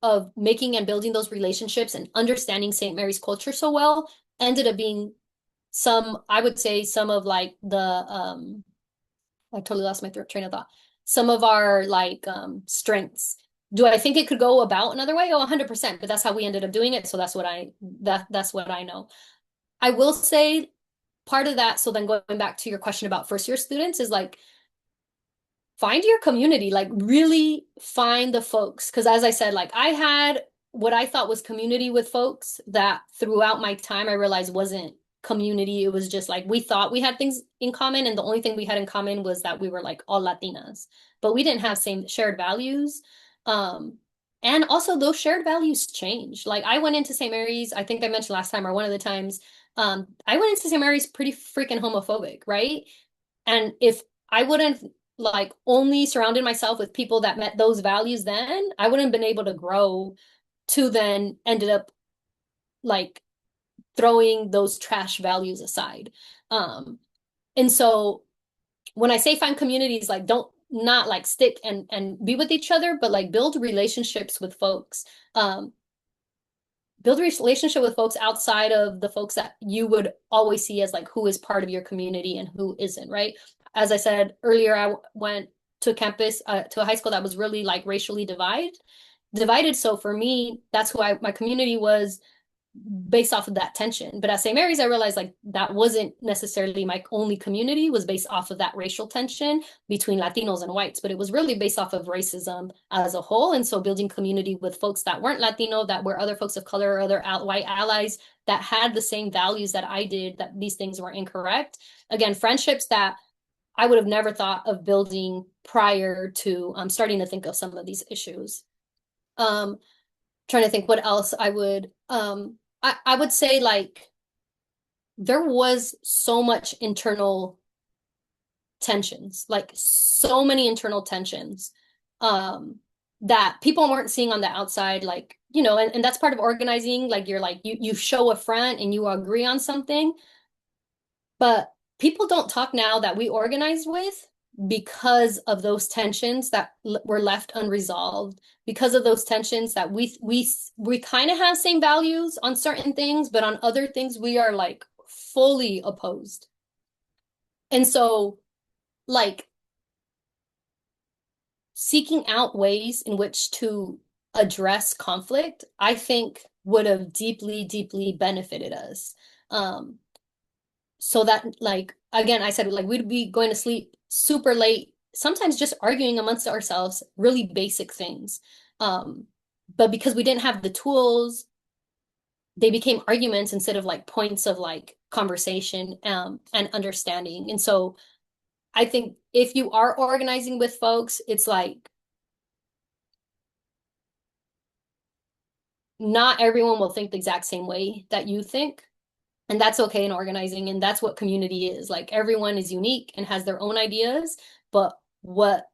of making and building those relationships and understanding St. Mary's culture so well ended up being I would say some of like the I totally lost my train of thought. Some of our like strengths. Do I think it could go about another way? Oh, 100%, but that's how we ended up doing it. So that's what I know. I will say part of that, so then going back to your question about first year students is like find your community, like really find the folks. Because as I said, like I had what I thought was community with folks that throughout my time I realized wasn't community. It was just like we thought we had things in common, and the only thing we had in common was that we were like all Latinas, but we didn't have same shared values. And also those shared values change. Like I went into St. Mary's, I think I mentioned last time or one of the times, I went into St. Mary's pretty freaking homophobic, right? And if I wouldn't like only surrounded myself with people that met those values, then I wouldn't have been able to grow to then ended up like throwing those trash values aside. And so when I say find communities, like don't not like stick and be with each other, but like build relationships with folks. Build a relationship with folks outside of the folks that you would always see as like who is part of your community and who isn't, right? As I said earlier, I went to campus, to a high school that was really like racially divided. So for me, that's who my community was based off of that tension. But at St. Mary's, I realized like that wasn't necessarily my only community, was based off of that racial tension between Latinos and whites, but it was really based off of racism as a whole. And so building community with folks that weren't Latino, that were other folks of color or other white allies that had the same values that I did, that these things were incorrect. Again, friendships that I would have never thought of building prior to starting to think of some of these issues. Trying to think what else I would I would say like there was so much internal tensions, like so many internal tensions that people weren't seeing on the outside, like, you know, and that's part of organizing. Like you're like you show a front and you agree on something, but people don't talk now that we organized with because of those tensions that were left unresolved, because of those tensions that we kind of have same values on certain things, but on other things we are like fully opposed. And so like seeking out ways in which to address conflict, I think would have deeply, deeply benefited us. Um, so that like again, I said like we'd be going to sleep super late, sometimes just arguing amongst ourselves, really basic things. Um, but because we didn't have the tools, they became arguments instead of like points of like conversation and understanding. And so I think if you are organizing with folks, it's like not everyone will think the exact same way that you think. And that's okay in organizing. And that's what community is. Like everyone is unique and has their own ideas, but what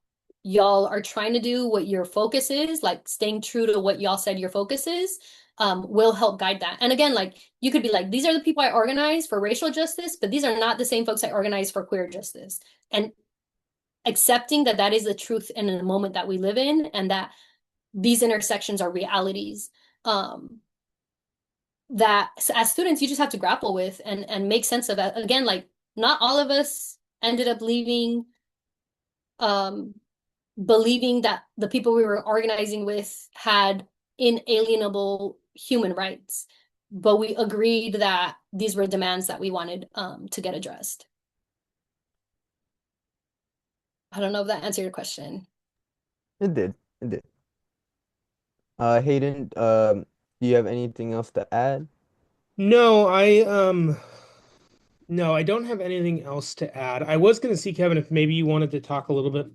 y'all are trying to do, what your focus is, like staying true to what y'all said your focus is, will help guide that. And again, like you could be like, these are the people I organize for racial justice, but these are not the same folks I organize for queer justice. And accepting that that is the truth in the moment that we live in and that these intersections are realities. That as students you just have to grapple with and make sense of that. Again, like not all of us ended up leaving um believing that the people we were organizing with had inalienable human rights, but we agreed that these were demands that we wanted to get addressed. I don't know if that answered your question. It did. It did. Hayden, do you have anything else to add? No, no, I don't have anything else to add. I was going to see, Kevin, if maybe you wanted to talk a little bit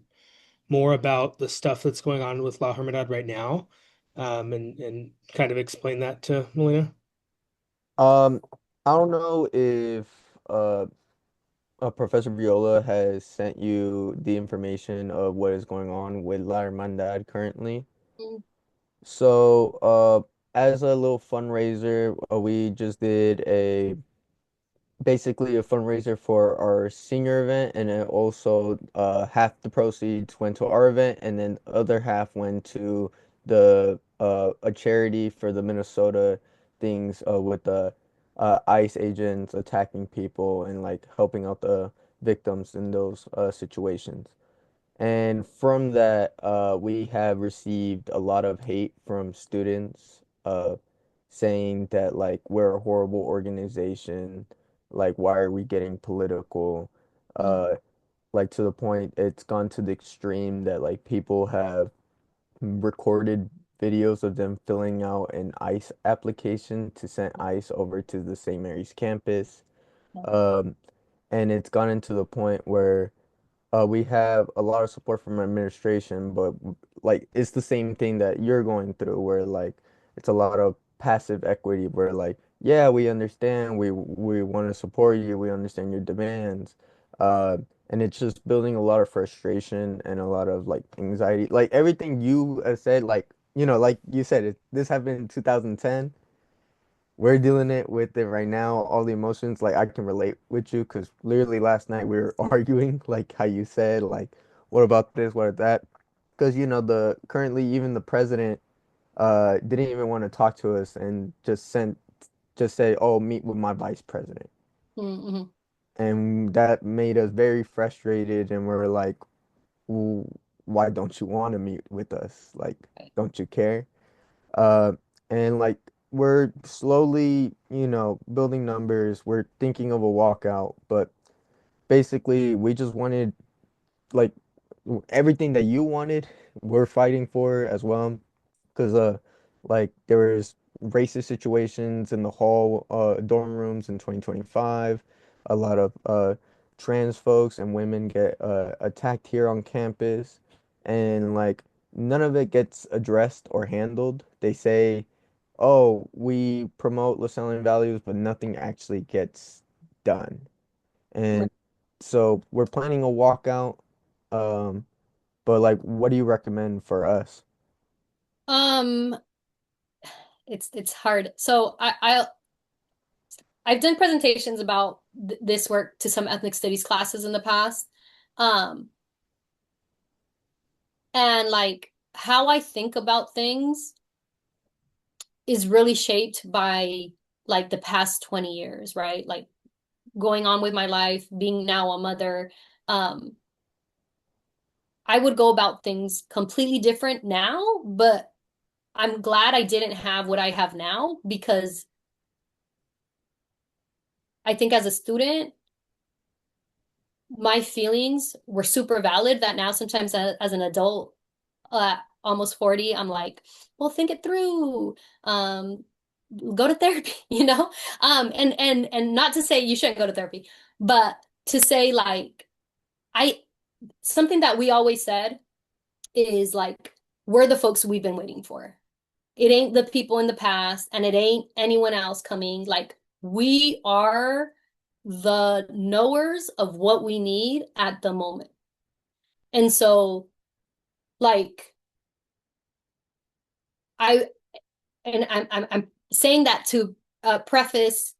more about the stuff that's going on with La Hermandad right now, and kind of explain that to Melina. Um, I don't know if uh, Professor Viola has sent you the information of what is going on with La Hermandad currently. Mm, So, as a little fundraiser, we just did a basically a fundraiser for our senior event, and then also half the proceeds went to our event, and then the other half went to the a charity for the Minnesota things with the ICE agents attacking people and like helping out the victims in those situations. And from that, we have received a lot of hate from students, saying that like we're a horrible organization, like why are we getting political? mm, Uh, like to the point it's gone to the extreme that like people have recorded videos of them filling out an ICE application to send ICE over to the St. Mary's campus. Um, and it's gotten to the point where we have a lot of support from administration, but like it's the same thing that you're going through, where like it's a lot of passive equity, where like, yeah, we understand, we want to support you, we understand your demands, and it's just building a lot of frustration and a lot of like anxiety, like everything you said, like like you said, this happened in 2010. We're dealing it with it right now, all the emotions. Like I can relate with you because literally last night we were arguing, like how you said, like, what about this, what about that? Because the currently even the president didn't even want to talk to us and just say, oh, meet with my vice president. mm, mm, And that made us very frustrated and we were like, "Well, why don't you want to meet with us? Like, don't you care?" Uh, and like we're slowly, building numbers. We're thinking of a walkout, but basically we just wanted like everything that you wanted, we're fighting for as well. Because like there was racist situations in the hall dorm rooms in 2025. A lot of trans folks and women get attacked here on campus, and like none of it gets addressed or handled. They say, "Oh, we promote Lasallian values," but nothing actually gets done. mm. And so we're planning a walkout. Um, but like, what do you recommend for us? Um, it's hard. So I've done presentations about th this work to some ethnic studies classes in the past. Um, And like how I think about things is really shaped by like the past 20 years, right? Like going on with my life, being now a mother. Um, I would go about things completely different now, but I'm glad I didn't have what I have now because I think as a student, my feelings were super valid that now sometimes as an adult, almost 40, I'm like, well, think it through. Um, Go to therapy, you know? And not to say you shouldn't go to therapy, but to say like I something that we always said is like we're the folks we've been waiting for. It ain't the people in the past and it ain't anyone else coming. Like we are the knowers of what we need at the moment. And so like I I'm saying that to preface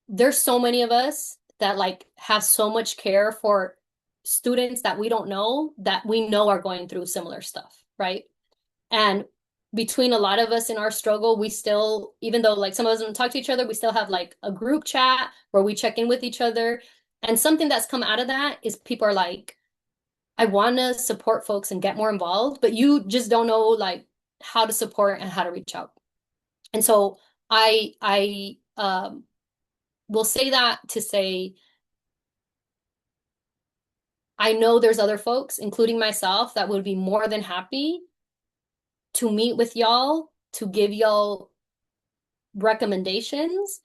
there's so many of us that like have so much care for students that we don't know that we know are going through similar stuff, right? And between a lot of us in our struggle, we still, even though like some of us don't talk to each other, we still have like a group chat where we check in with each other. And something that's come out of that is people are like, I want to support folks and get more involved, but you just don't know like how to support and how to reach out. And so I will say that to say I know there's other folks, including myself, that would be more than happy to meet with y'all, to give y'all recommendations.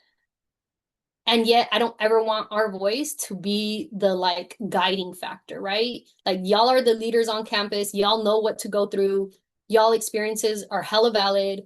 And yet I don't ever want our voice to be the like guiding factor, right? Like y'all are the leaders on campus, y'all know what to go through, y'all experiences are hella valid.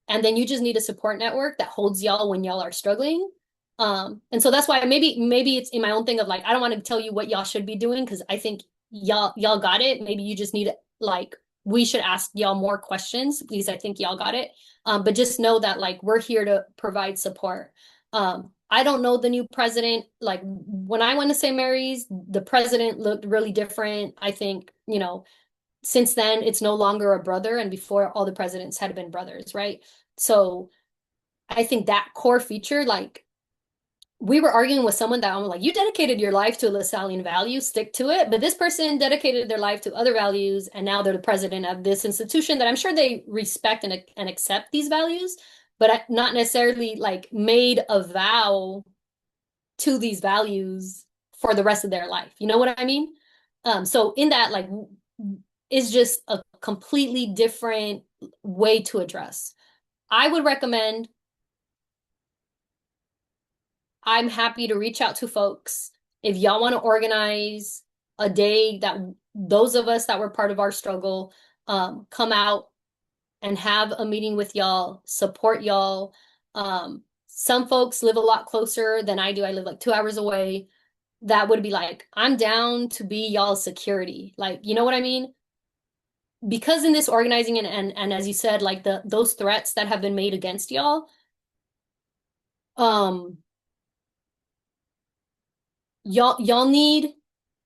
And then you just need a support network that holds y'all when y'all are struggling. And so that's why maybe it's in my own thing of like I don't want to tell you what y'all should be doing because I think y'all got it. Maybe you just need like we should ask y'all more questions because I think y'all got it. But just know that like we're here to provide support. I don't know the new president. Like when I went to St. Mary's, the president looked really different. I think, you know, since then it's no longer a brother, and before all the presidents had been brothers, right? So I think that core feature, like we were arguing with someone that I'm like, you dedicated your life to a Lasallian value, stick to it. But this person dedicated their life to other values, and now they're the president of this institution that I'm sure they respect and accept these values, but not necessarily like made a vow to these values for the rest of their life. You know what I mean? So in that, like, is just a completely different way to address. I would recommend I'm happy to reach out to folks. If y'all want to organize a day that those of us that were part of our struggle come out and have a meeting with y'all, support y'all. Some folks live a lot closer than I do. I live like 2 hours away. That would be like, I'm down to be y'all's security. Like, you know what I mean? Because in this organizing and as you said, like those threats that have been made against y'all, um, y'all need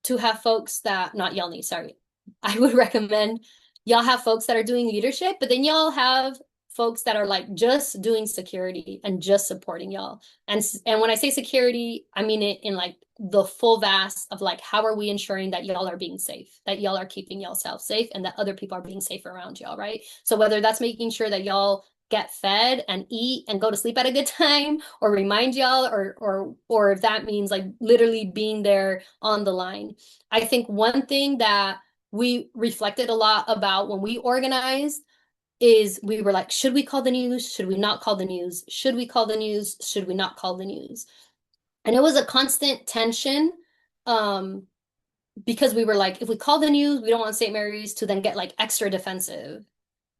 to have folks that not y'all need, sorry. I would recommend y'all have folks that are doing leadership, but then y'all have folks that are like just doing security and just supporting y'all. And when I say security, I mean it in like the full vast of like how are we ensuring that y'all are being safe, that y'all are keeping y'all safe, and that other people are being safe around y'all, right? So whether that's making sure that y'all get fed and eat and go to sleep at a good time or remind y'all or if that means like literally being there on the line. I think one thing that we reflected a lot about when we organized is we were like, should we call the news? Should we not call the news? Should we call the news? Should we not call the news? And it was a constant tension because we were like, if we call the news, we don't want St. Mary's to then get like extra defensive.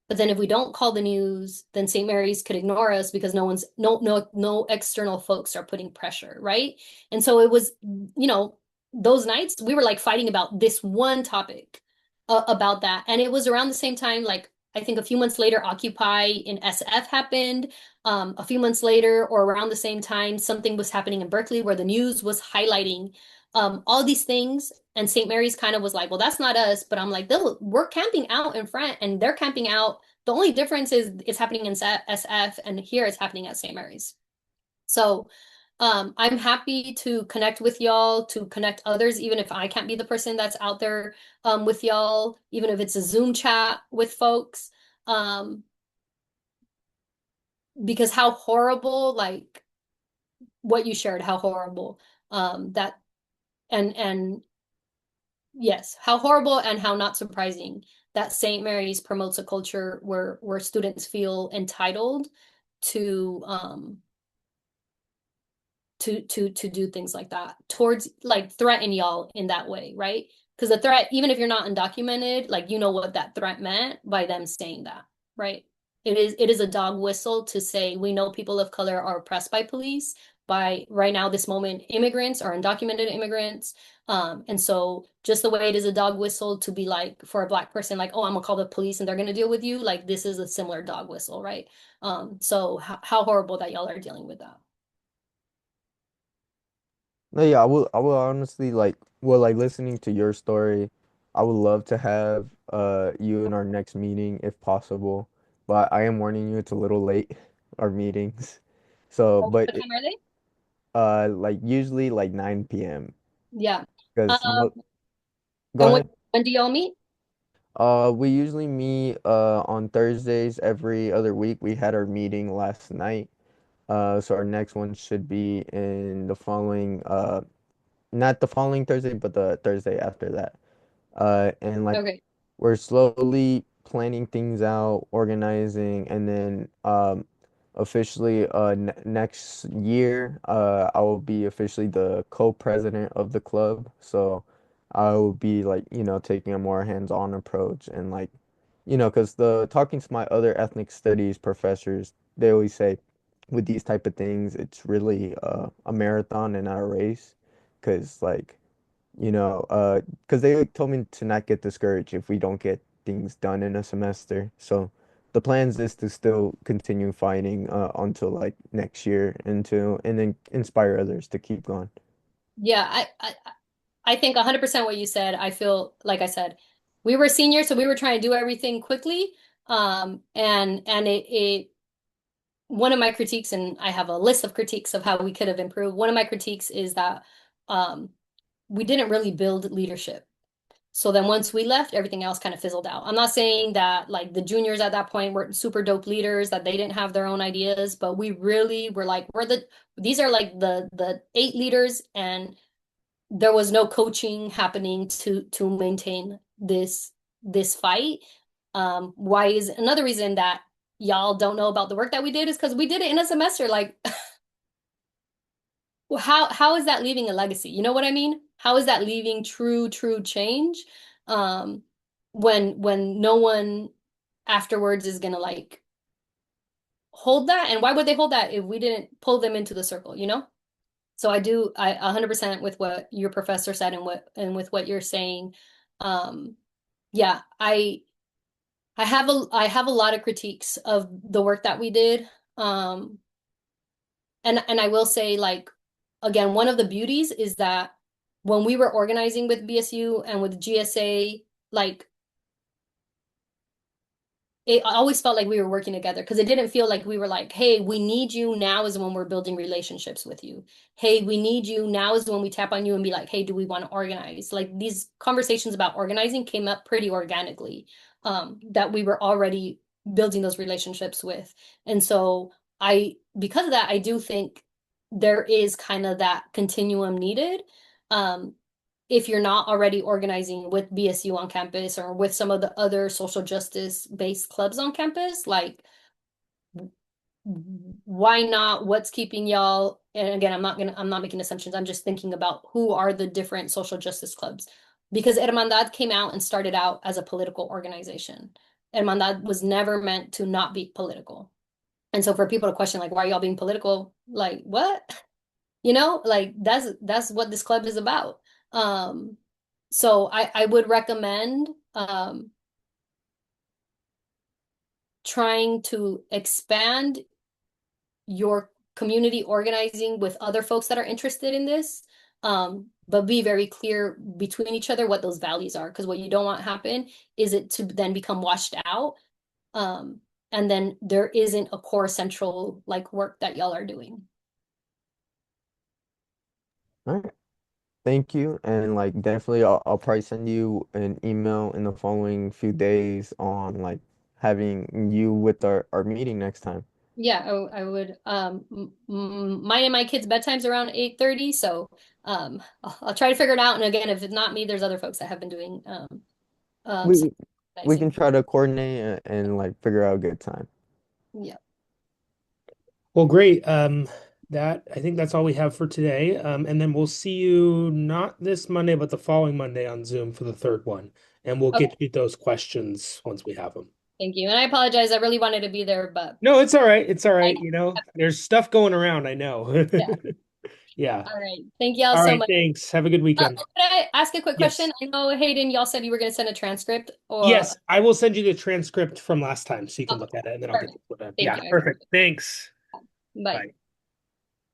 But then if we don't call the news, then St. Mary's could ignore us because no external folks are putting pressure, right? And so it was, you know, those nights we were like fighting about this one topic about that. And it was around the same time, like I think a few months later, Occupy in SF happened. A few months later, or around the same time, something was happening in Berkeley where the news was highlighting all these things. And St. Mary's kind of was like, well, that's not us. But I'm like, we're camping out in front and they're camping out. The only difference is it's happening in SF and here it's happening at St. Mary's. So I'm happy to connect with y'all, to connect others, even if I can't be the person that's out there with y'all, even if it's a Zoom chat with folks. Um, because how horrible, like what you shared, how horrible that and yes, how horrible and how not surprising that St. Mary's promotes a culture where students feel entitled to to do things like that towards like threaten y'all in that way, right? Because the threat, even if you're not undocumented, like you know what that threat meant by them saying that, right? It is a dog whistle to say we know people of color are oppressed by police, by right now this moment immigrants or undocumented immigrants. And so just the way it is a dog whistle to be like for a black person, like, oh, I'm gonna call the police and they're gonna deal with you, like this is a similar dog whistle, right? So how horrible that y'all are dealing with that. No, yeah, I will honestly like well like listening to your story, I would love to have you in our next meeting if possible. But I am warning you it's a little late, our meetings. So, What but time are they? like usually like 9 p.m. Yeah. because Um, go and ahead. when do y'all meet? We usually meet on Thursdays every other week. We had our meeting last night. So our next one should be in the following not the following Thursday, but the Thursday after that. And like Okay. we're slowly planning things out, organizing, and then officially n next year I will be officially the co-president of the club. So I will be like, taking a more hands-on approach and like, because the talking to my other ethnic studies professors, they always say with these type of things, it's really a marathon and not a race. Because like because they told me to not get discouraged if we don't get things done in a semester. So the plans is to still continue fighting until like next year and then inspire others to keep going. Yeah, I think 100% what you said. I feel like I said, we were seniors, so we were trying to do everything quickly. And it one of my critiques, and I have a list of critiques of how we could have improved. One of my critiques is that um we didn't really build leadership. So then once we left, everything else kind of fizzled out. I'm not saying that like the juniors at that point were super dope leaders, that they didn't have their own ideas, but we really were like, these are like the eight leaders, and there was no coaching happening to maintain this fight. Why is another reason that y'all don't know about the work that we did is because we did it in a semester. Like how is that leaving a legacy? You know what I mean? How is that leaving true change? Um, when no one afterwards is gonna like hold that, and why would they hold that if we didn't pull them into the circle, you know? So I 100% with what your professor said and with what you're saying. Um, yeah, I have a lot of critiques of the work that we did. Um, and I will say, like, again, one of the beauties is that when we were organizing with BSU and with GSA, like it always felt like we were working together because it didn't feel like we were like, hey, we need you now is when we're building relationships with you. Hey, we need you now is when we tap on you and be like, hey, do we want to organize? Like these conversations about organizing came up pretty organically, that we were already building those relationships with. And so because of that, I do think there is kind of that continuum needed. Um, if you're not already organizing with BSU on campus or with some of the other social justice based clubs on campus, like why not? What's keeping y'all? And again, I'm not making assumptions. I'm just thinking about who are the different social justice clubs. Because Hermandad came out and started out as a political organization. Hermandad was never meant to not be political. And so for people to question like, why are y'all being political? Like, what? Like that's what this club is about. Um, so I would recommend trying to expand your community organizing with other folks that are interested in this. but be very clear between each other what those values are. Because what you don't want to happen is it to then become washed out. Um, and then there isn't a core central like work that y'all are doing. All right. Thank you. And like definitely I'll probably send you an email in the following few days on like having you with our meeting next time. Yeah, I would. Mine and my kids' bedtime's around 8:30, so I'll try to figure it out. And again, if it's not me, there's other folks that have been doing some We we can organizing. try to coordinate and like figure out a good time. Yeah. Well, great. That I think that's all we have for today. And then we'll see you not this Monday, but the following Monday on Zoom for the third one. And we'll Okay. get you those questions once we have them. Thank you. And I apologize. I really wanted to be there, but No, it's all right. It's all I right. There's stuff going around, I know. yeah. Yeah. All right. Thank y'all All so right, much. thanks. Have a good weekend. Could I ask a quick question? Yes. I know Hayden, y'all said you were going to send a transcript or Yes, I will send you the transcript from last time so you can okay, look at it and then I'll get perfect. the Thank yeah, you. I perfect. appreciate Thanks. it. Bye. Bye.